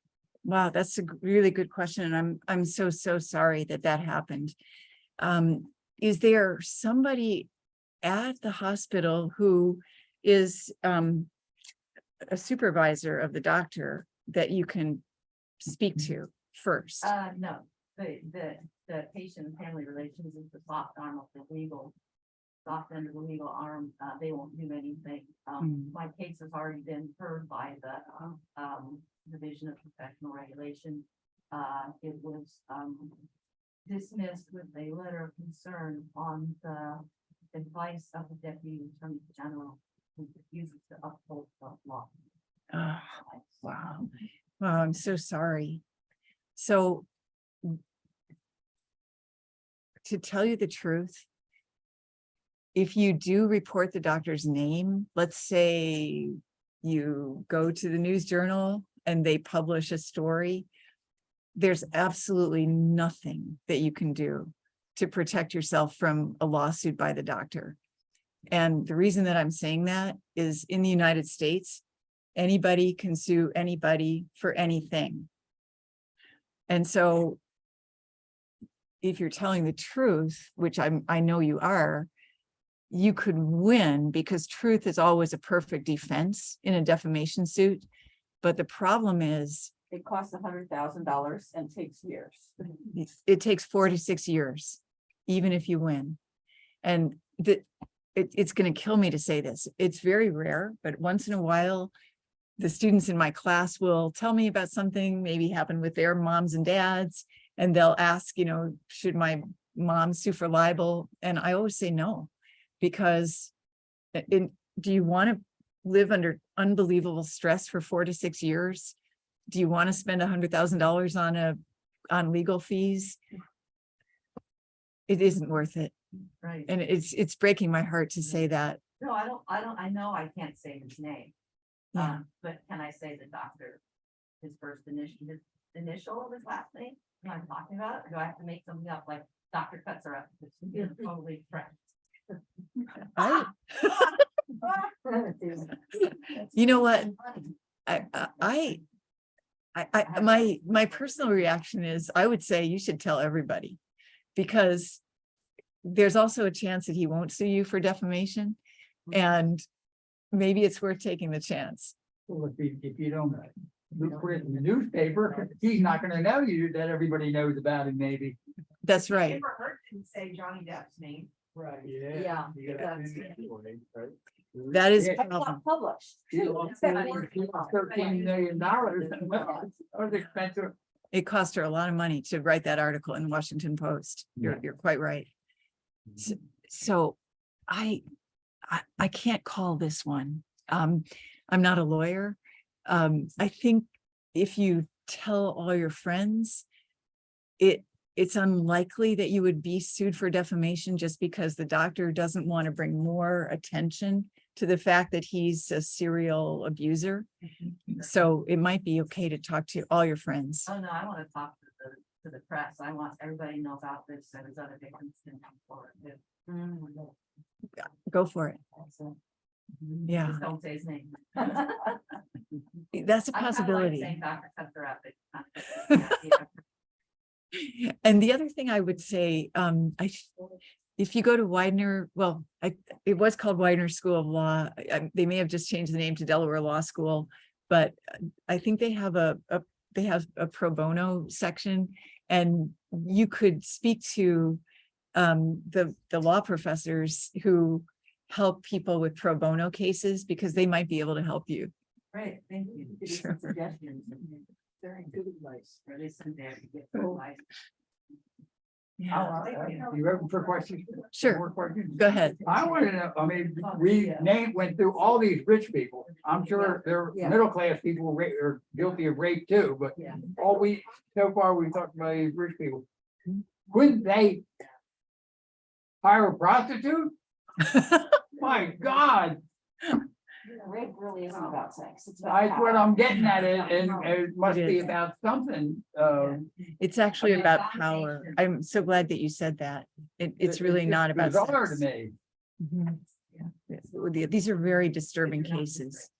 Wow, that's a really good question. And I'm so sorry that happened. Is there somebody at the hospital who is a supervisor of the doctor that you can speak to first? No, the patient and family relations is the soft arm of the legal, soft end of the legal arm. They won't do anything. My case has already been heard by the Division of Professional Regulation. It was dismissed with a letter of concern on the advice of the Deputy Attorney General, who refuses to uphold the law. Oh, wow. Wow, I'm so sorry. So to tell you the truth, if you do report the doctor's name, let's say you go to the News Journal and they publish a story, there's absolutely nothing that you can do to protect yourself from a lawsuit by the doctor. And the reason that I'm saying that is in the United States, anybody can sue anybody for anything. And so if you're telling the truth, which I know you are, you could win, because truth is always a perfect defense in a defamation suit. But the problem is It costs $100,000 and takes years. it takes 4 to 6 years, even if you win. And it's going to kill me to say this. It's very rare, but once in a while, the students in my class will tell me about something maybe happened with their moms and dads, and they'll ask, should my mom sue for libel? And I always say no, because do you want to live under unbelievable stress for 4 to 6 years? Do you want to spend $100,000 on legal fees? It isn't worth it. Right. And it's breaking my heart to say that. No, I know I can't say his name. Yeah. But can I say the doctor, his first initial of his last name? Am I talking about it? Or do I have to make something up like Dr. Cuts-Are-Up? It's totally fresh. You know what? My personal reaction is I would say you should tell everybody, because there's also a chance that he won't sue you for defamation. And maybe it's worth taking the chance. Well, if you don't put it in the newspaper, he's not gonna know you, that everybody knows about him, maybe. That's right. Amber Heard didn't say Johnny Depp's name. Right. Yeah, You gotta that's- do that anyway, right? That is, Yeah. It's not published. He lost $13 million. That was expensive. it cost her a lot of money to write that article in the Washington Post. You're quite right. So I can't call this one. I'm not a lawyer. I think if you tell all your friends, it's unlikely that you would be sued for defamation just because the doctor doesn't want to bring more attention to the fact that he's a serial abuser. So it might be okay to talk to all your friends. Oh, no, I want to talk to the press. I want everybody to know about this, so there's other victims can come forward. too. Go for it. So, Yeah, Just don't say his name. that's a I'm kinda like possibility. saying Dr. Cutter out there. And the other thing I would say, if you go to Widener, well, it was called Widener School of Law. They may have just changed the name to Delaware Law School, but I think they have a pro bono section, and you could speak to the law professors who help people with pro bono cases, because they might be able to help you. Right, thank you. Give me some suggestions. Very good advice. Or they send there to get advice. Yeah, You open for questions? Sure. More questions? go ahead. I want to know, I mean, we went through all these rich people. I'm sure they're Yeah. middle class people are guilty of rape too, but Yeah. so far we talked about these rich people. Couldn't they hire a prostitute? My God, Rape really isn't about sex. It's about that's what power. I'm getting at it, and it must It be is. about something. It's actually Yeah, about domination. power. I'm so glad that you said that. It's really not about bizarre to sex. me. Mhm. Yeah. These are very disturbing cases.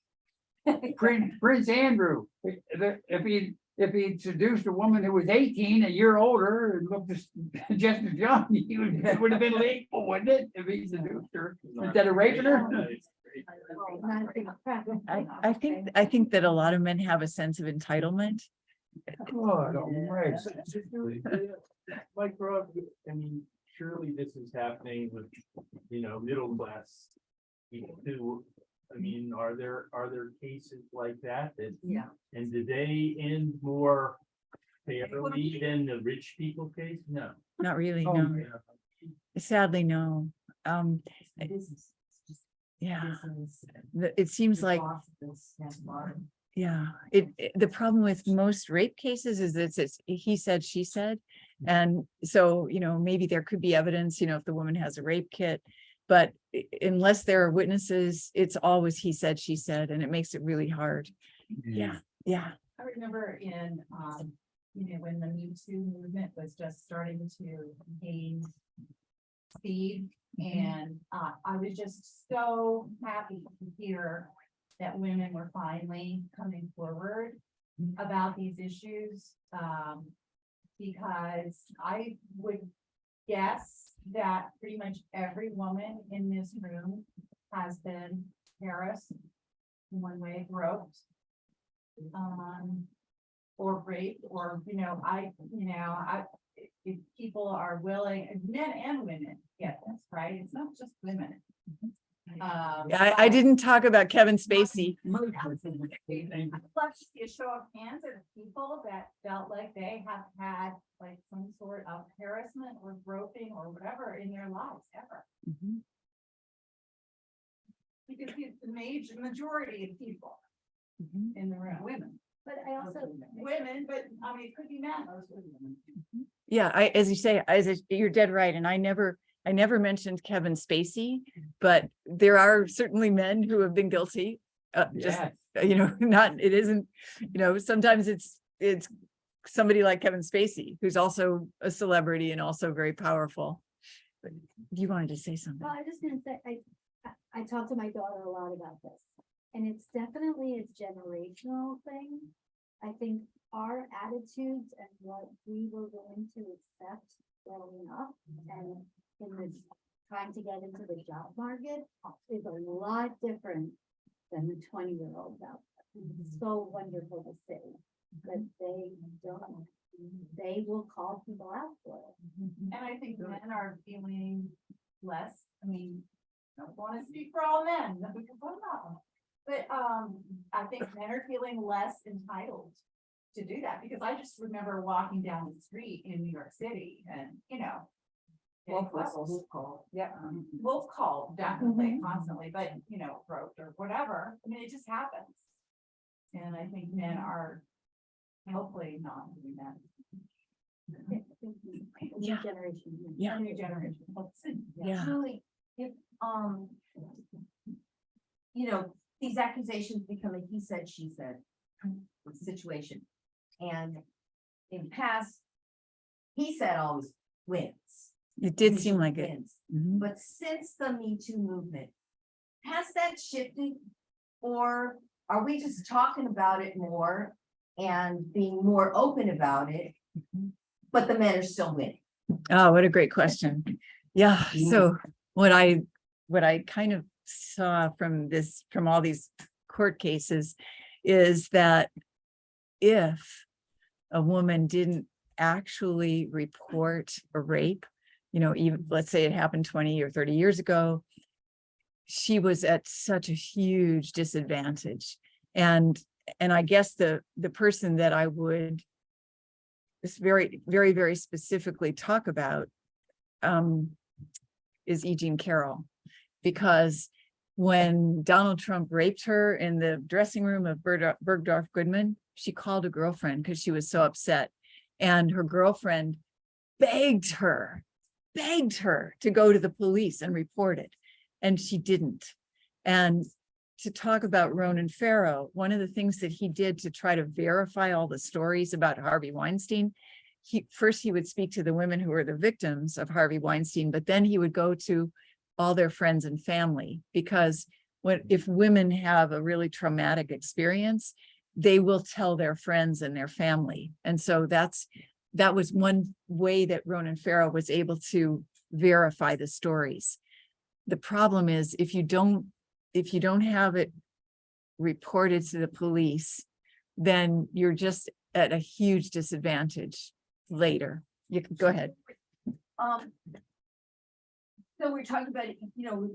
Prince Andrew, if he seduced a woman who was 18, a year older, and looked just as young, it would have been legal, wouldn't it? If he seduced her instead of raping her? I think that a lot of men have a sense of entitlement. God almighty. Mike Rob, I mean, surely this is happening with, middle class people too. I mean, are there cases like that? Yeah. And do they end more fairly than the rich people case? No. Not really, Oh, no. yeah. Sadly, no. Yeah, it seems like, yeah, the problem with most rape cases is it's he said, she said. And so, maybe there could be evidence, if the woman has a rape kit, but unless there are witnesses, it's always he said, she said, and it makes it really hard. Yeah, yeah. I remember in, when the Me Too movement was just starting to gain speed. And I was just so happy to hear that women were finally coming forward about these issues. Because I would guess that pretty much every woman in this room has been harassed in one way, groped. Or raped, or, if people are willing, men and women get this, right? It's not just women. I didn't talk about Kevin Spacey. I'd love to see a show of hands of people that felt like they have had like some sort of harassment or groping or whatever in their lives ever. Mhm. Because it's the majority of people Mhm. in the room, women. But I also, Women, but I mean, it could be men. Yeah, as you say, you're dead right. And I never mentioned Kevin Spacey, but there are certainly men who have been guilty. Just, Yes. not, it isn't, sometimes it's somebody like Kevin Spacey, who's also a celebrity and also very powerful. But you wanted to say something. well, I was just gonna say, I talked to my daughter a lot about this. And it's definitely a generational thing. I think our attitudes and what we were willing to accept growing up and in this trying to get into the job market is a lot different than the 20-year-olds out there. It's so wonderful to see that they don't, they will call people out for it. And I think men are feeling less, I mean, I don't wanna speak for all men, because I'm not. But, I think men are feeling less entitled to do that, because I just remember walking down the street in New York City and, you know. Wolf Wolf call, yeah. Wolf call definitely constantly, but, you know, groped or whatever, I mean, it just happens. And I think men are hopefully not doing that. New generation. Yeah. New generation. Yeah. Julie, if, you know, these accusations become a he said, she said situation. And in past, he said always wins. It did seem like it. Wins. Mhm. But since the Me Too movement, has that shifted? Or are we just talking about it more and being more open about it? But the men are still winning. Oh, what a great question. Yeah, so what I kind of saw from all these court cases is that if a woman didn't actually report a rape, you know, even let's say it happened 20 or 30 years ago, she was at such a huge disadvantage. And I guess the person that I would just very, very, very specifically talk about is E. Jean Carroll, because when Donald Trump raped her in the dressing room of Bergdorf Goodman, she called a girlfriend because she was so upset. And her girlfriend begged her to go to the police and report it. And she didn't. And to talk about Ronan Farrow, one of the things that he did to try to verify all the stories about Harvey Weinstein, he would speak to the women who were the victims of Harvey Weinstein, but then he would go to all their friends and family, because if women have a really traumatic experience, they will tell their friends and their family. And so that was one way that Ronan Farrow was able to verify the stories. The problem is if you don't have it reported to the police, then you're just at a huge disadvantage later. You can go ahead. So we're talking about, you know,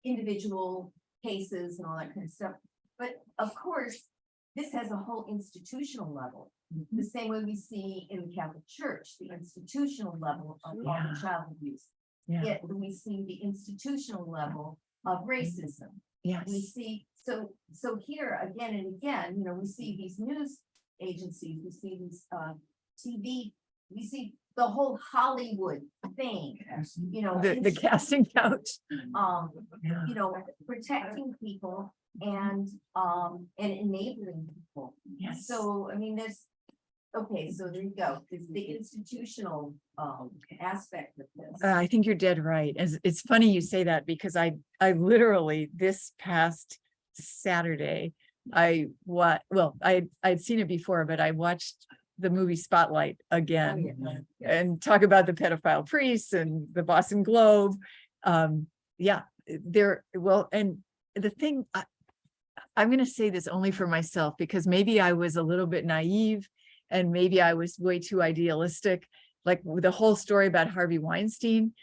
individual cases and all that kind of stuff. But of course, this has a whole institutional level. The same way we see in the Catholic Church, the institutional level of all the child abuse. Yeah. Yet we see the institutional level of racism. Yes. We see, so here again and again, you know, we see these news agencies, we see these TV, we see the whole Hollywood thing, you know. The casting couch. You know, protecting people and enabling people. Yes. So, I mean, okay, so there you go. It's the institutional aspect of this. I think you're dead right. It's funny you say that, because I literally this past Saturday, I'd seen it before, but I watched the movie Spotlight again and talk about the pedophile priests and the Boston Globe. And the thing, I'm going to say this only for myself, because maybe I was a little bit naive and maybe I was way too idealistic. Like the whole story about Harvey Weinstein,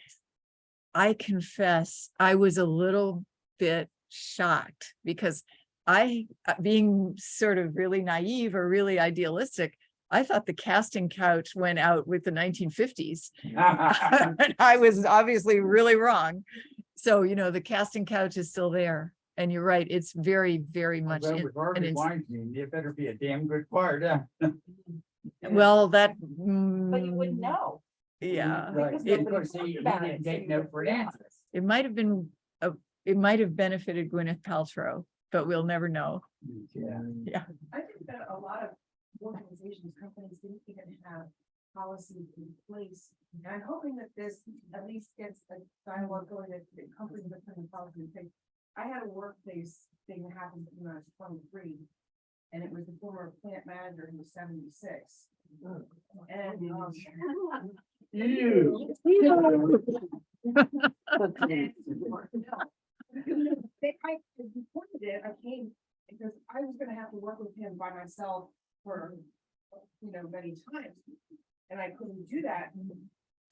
I confess I was a little bit shocked, because being sort of really naive or really idealistic, I thought the casting couch went out with the 1950s. And I was obviously really wrong. So, you know, the casting couch is still there. And you're right, it's very, very much. With Harvey Weinstein, it better be a damn good part, huh? Well, that. But you wouldn't know. Yeah. Right. Because Of nobody course, talked he about didn't it, take so no you for an wouldn't answer. It might have been, it might have benefited Gwyneth Paltrow, but we'll never know. Yeah. I think that a lot of organizations, companies didn't even have policies in place. And I'm hoping that this at least gets a dialogue going that the companies are putting policy in place. I had a workplace thing that happened when I was 23. And it was the former plant manager who was 76. And I reported it, I came, because I was gonna have to work with him by myself for, many times. And I couldn't do that.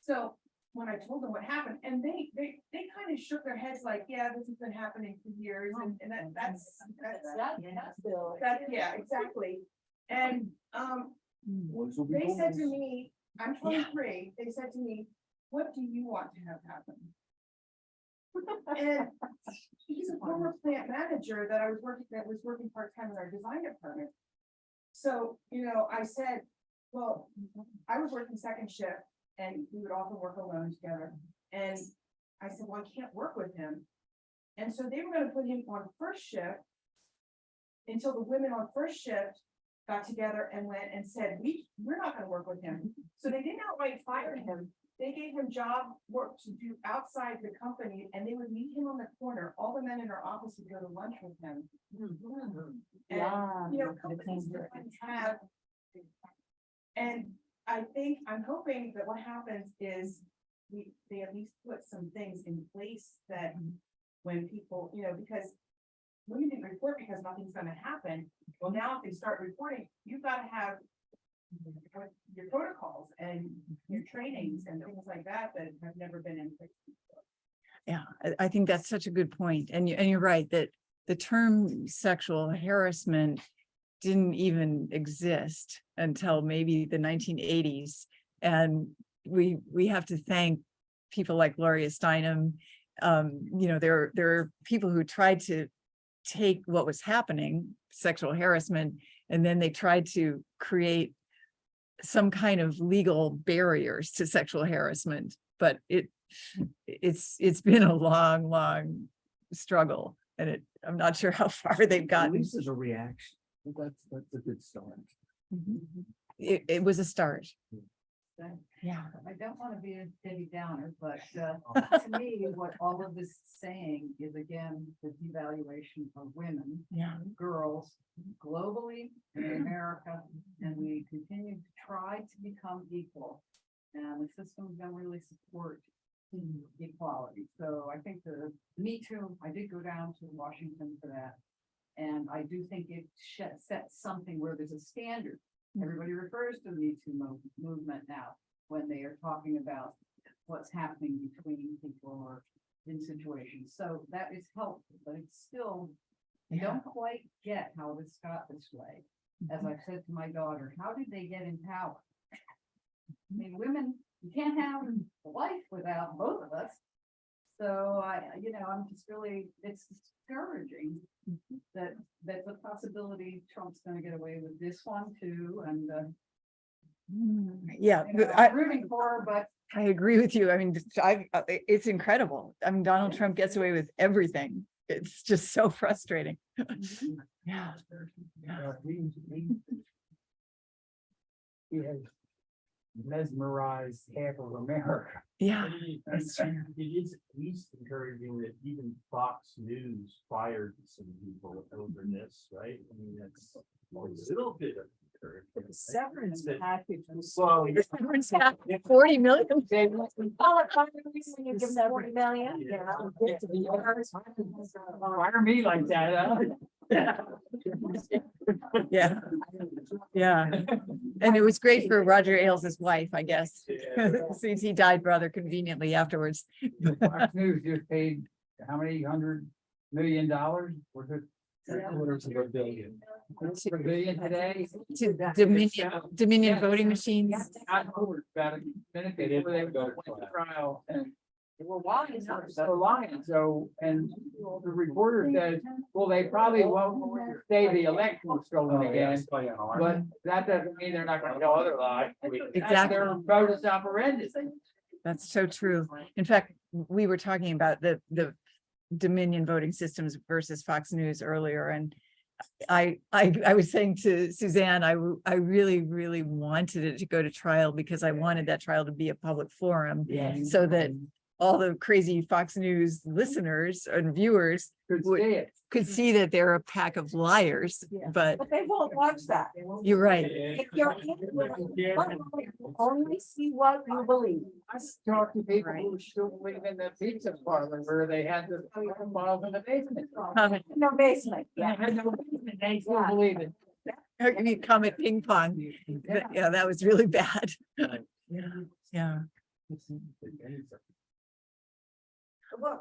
So when I told them what happened, and they kind of shook their heads like, yeah, this has been happening for years, and that's, yeah, exactly. And, they said to me, I'm 23, they said to me, what do you want to have happen? And he's a former plant manager that was working part-time in our design department. So, I said, well, I was working second shift and we would often work alone together. And I said, well, I can't work with him. And so they were gonna put him on first shift until the women on first shift got together and went and said, we're not gonna work with him. So they didn't outright fire him. They gave him job work to do outside the company, and they would meet him on the corner. All the men in our office would go to lunch with him. And, companies didn't have. And I'm hoping that what happens is they at least put some things in place that when people, because women didn't report because nothing's gonna happen. Well, now if they start reporting, you've got to have your protocols and your trainings and things like that have never been in place before. Yeah, I think that's such a good point. And you're right that the term sexual harassment didn't even exist until maybe the 1980s. And we have to thank people like Gloria Steinem. There are people who tried to take what was happening, sexual harassment, and then they tried to create some kind of legal barriers to sexual harassment, but it's been a long struggle, and I'm not sure how far they've At gotten. least there's a reaction. That's a good start. It was a start. Yeah. I don't want to be a Debbie Downer, but to me, what all of this is saying is again, the devaluation of women, girls globally in America, and we continue to try to become equal. And the system don't really support equality. So I think Me Too, I did go down to Washington for that. And I do think it sets something where there's a standard. Everybody refers to the Me Too movement now when they are talking about what's happening between people or in situations. So that is helpful, but it's still, I don't quite get how this got this way. As I've said to my daughter, how did they get in power? I mean, women, you can't have a life without both of us. So I'm just really, it's discouraging that that's a possibility Trump's gonna get away with this one too, and I'm rooting for her, but I agree with you. I mean, it's incredible. I mean, Donald Trump gets away with everything. It's just so frustrating. Yeah. He has mesmerized half of America. Yeah. It is at least encouraging that even Fox News fired some people over this, right? I mean, that's a little bit of encouragement. the severance package was. Well, The severance package, 40 million. You give them 40 million, Fire me like that, huh? Yeah. And it was great for Roger Ailes' wife, I guess, since he died rather conveniently afterwards. Fox News just paid how many $100 million? Was it? $750 million today? To Dominion voting machines. About a minute before they went to trial, and they were lying. So, and the reporter says, well, they probably won't say the election was stolen again, but that doesn't mean they're not gonna tell other lies. Exactly. Their modus operandi. That's so true. In fact, we were talking about the Dominion voting systems versus Fox News earlier, and I was saying to Suzanne, I really wanted it to go to trial because I wanted that trial to be a public forum, so that all the crazy Fox News listeners and viewers Could would- say it. could see that they're a pack of liars, but But they won't watch that. you're right. If you're only see what you believe. I talked to people who still live in the pizza parlor where they had the bottles in the basement. No basement, They yeah. had no basement, they still believe it. I mean, Comet ping pong. Yeah, that was really bad. Yeah.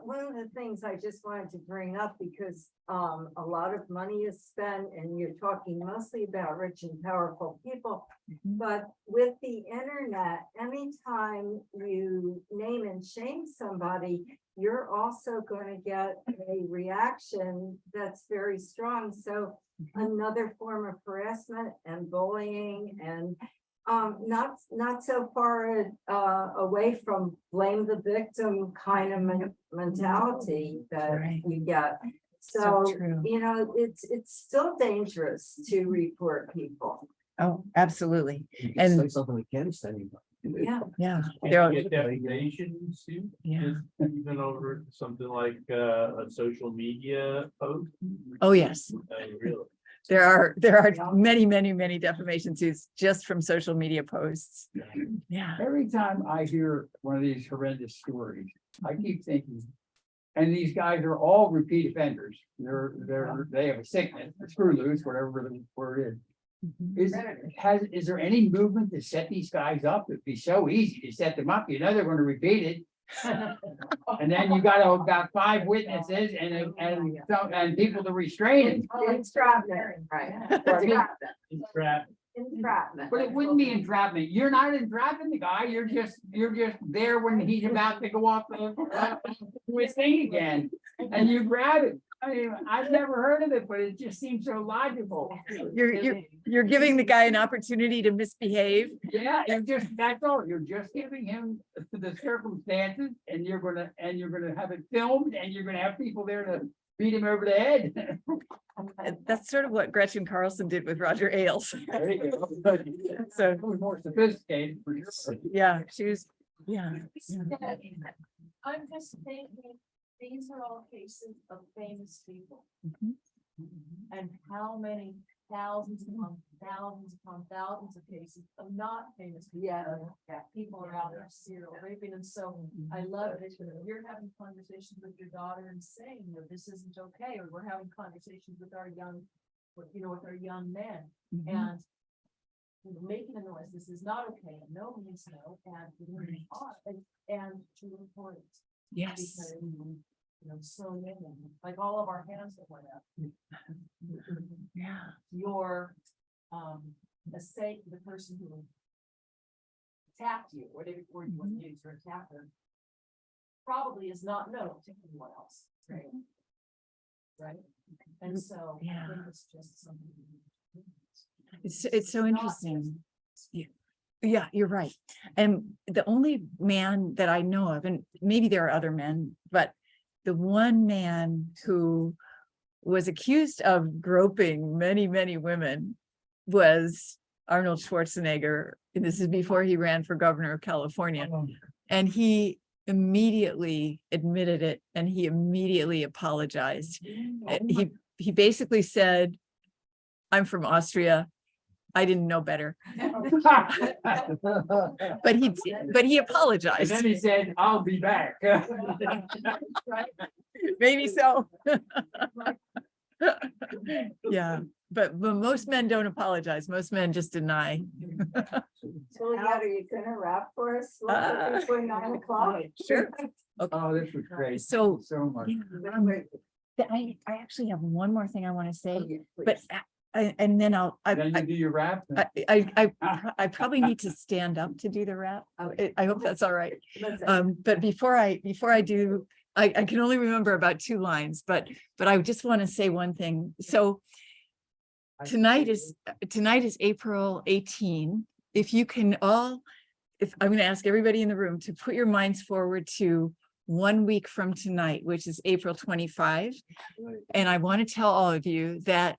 One of the things I just wanted to bring up, because a lot of money is spent and you're talking mostly about rich and powerful people. But with the internet, anytime you name and shame somebody, you're also going to get a reaction that's very strong. So another form of harassment and bullying, and not so far away from blame the victim kind of mentality that Right. we get. So So, true. you know, it's still dangerous to report people. Oh, absolutely. You can And- say something against anybody. Yeah. Yeah. Can There are- you get defamation suit? Yeah. Even over something like a social media post? Oh, yes. Really? There are many defamation suits just from social media posts. Yeah. Every time I hear one of these horrendous stories, I keep thinking, and these guys are all repeat offenders. They have a sickness, a screw loose, whatever the word is. Is there any movement to set these guys up? It'd be so easy to set them up. You know they're gonna repeat it. And then you got about 5 witnesses and people to restrain it. Entrapment, right? Entrapment. But it wouldn't be entrapment. You're not entrapping the guy. You're just there when he's about to go off to his thing again. And you grab it. I mean, I've never heard of it, but it just seems so logical. You're giving the guy an opportunity to misbehave. Yeah, that's all. You're just giving him the circumstances and you're gonna have it filmed and you're gonna have people there to beat him over the head. That's sort of what Gretchen Carlson did with Roger Ailes. There you go. So, It was more sophisticated for sure. yeah, she was, yeah. I'm just thinking, these are all cases of famous people. Mhm. And how many thousands upon thousands of cases of not famous people. Yeah. People are out there serial raping, and so I love it. You're having conversations with your daughter and saying, you know, this isn't okay, or we're having conversations with our young, with our young men, and you know, making a noise. This is not okay. No means no, and to report it. Yes. Because, you know, so many, like all of our hands that went up. Yeah. Your, the person who attacked you, whatever word you want to use, or attacker, probably is not known to anyone else, right? Right? And so I Yeah. think it's just something. It's so interesting. Yeah, you're right. And the only man that I know of, and maybe there are other men, but the one man who was accused of groping many women was Arnold Schwarzenegger. And this is before he ran for governor of California. And he immediately admitted it and he immediately apologized. He basically said, I'm from Austria. I didn't know better. But he And apologized. then he said, I'll be back. Maybe so. Yeah, but most men don't apologize. Most men just deny. Juliet, are you gonna rap for us? Before 9 o'clock? Sure. Oh, this was great. So So much. I actually have one more thing I want to say, Okay, but please. and then Then you do your rap. I probably need to stand up to do the rap. Okay. I hope that's all right. Listen, But before I do, I can only remember about 2 lines, but I just want to say one thing. So tonight is April 18. If you can all, if I'm going to ask everybody in the room to put your minds forward to 1 week from tonight, which is April 25. And I want to tell all of you that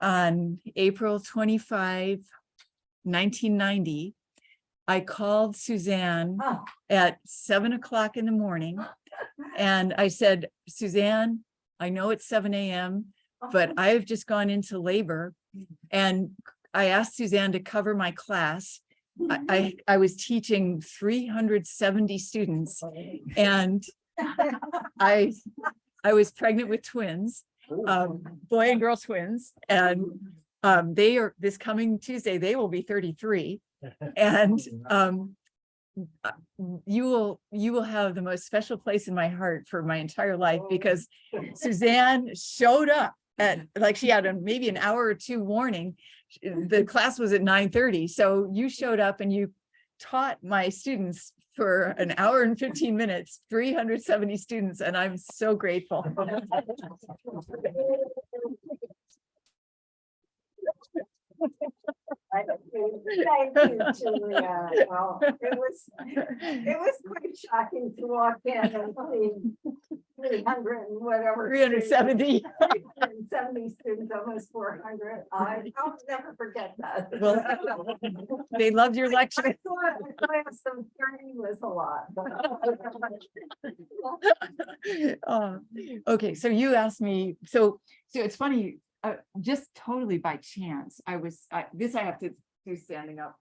on April 25, 1990, I called Suzanne Oh. at 7 o'clock in the morning. And I said, Suzanne, I know it's 7 a.m., but I've just gone into labor. And I asked Suzanne to cover my class. I was teaching 370 students, and I was pregnant with twins, boy and girl twins, and they are, this coming Tuesday, they will be 33. And you will have the most special place in my heart for my entire life, because Suzanne showed up at, like, she had maybe an hour or two warning. The class was at 9:30, so you showed up and you taught my students for an hour and 15 minutes, 370 students, and I'm so grateful. Thank you, Julia. Well, it was quite shocking to walk in and see 300 and whatever. 370. 370 students, almost 400. I'll never forget that. Well, they loved your lecture. I thought class of 30 was a lot. Okay, so you asked me, so it's funny, just totally by chance, I have to do standing up.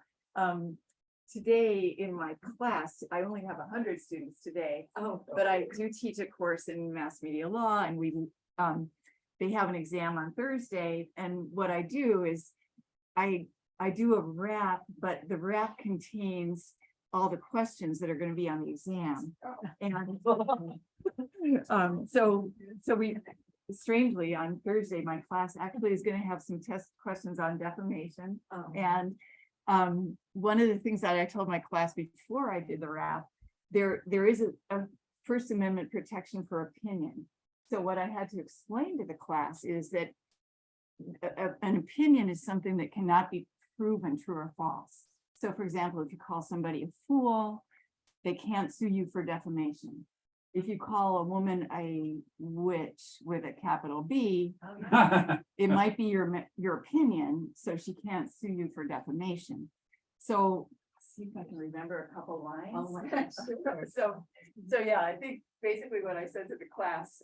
Today in my class, I only have 100 students today, but I do teach a course in mass media law, and they have an exam on Thursday. And what I do is I do a rap, but the rap contains all the questions that are going to be on the exam. And so we, strangely, on Thursday, my class actually is going to have some test questions on defamation. And one of the things that I told my class before I did the rap, there is a First Amendment protection for opinion. So what I had to explain to the class is that an opinion is something that cannot be proven true or false. So for example, if you call somebody a fool, they can't sue you for defamation. If you call a woman a witch with a capital B, it might be your opinion, so she can't sue you for defamation. So see if I can remember a couple lines. Oh my gosh. So yeah, I think basically what I said to the class,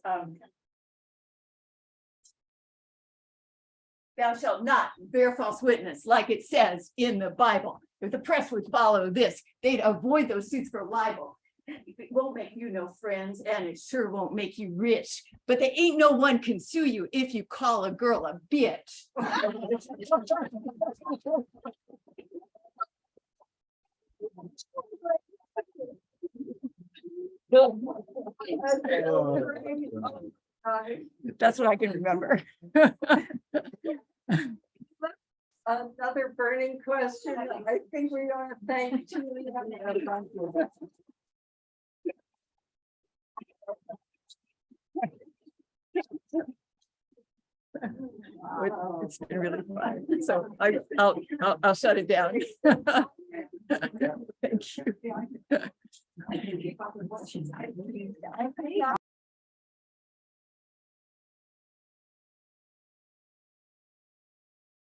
thou shalt not bear false witness, like it says in the Bible. If the press would follow this, they'd avoid those suits for libel. It won't make you no friends, and it sure won't make you rich, but there ain't no one can sue you if you call a girl a bitch. That's what I can remember. Another burning question. I think we ought to thank Julia. It's been really fun. So I'll shut it down. Thank you.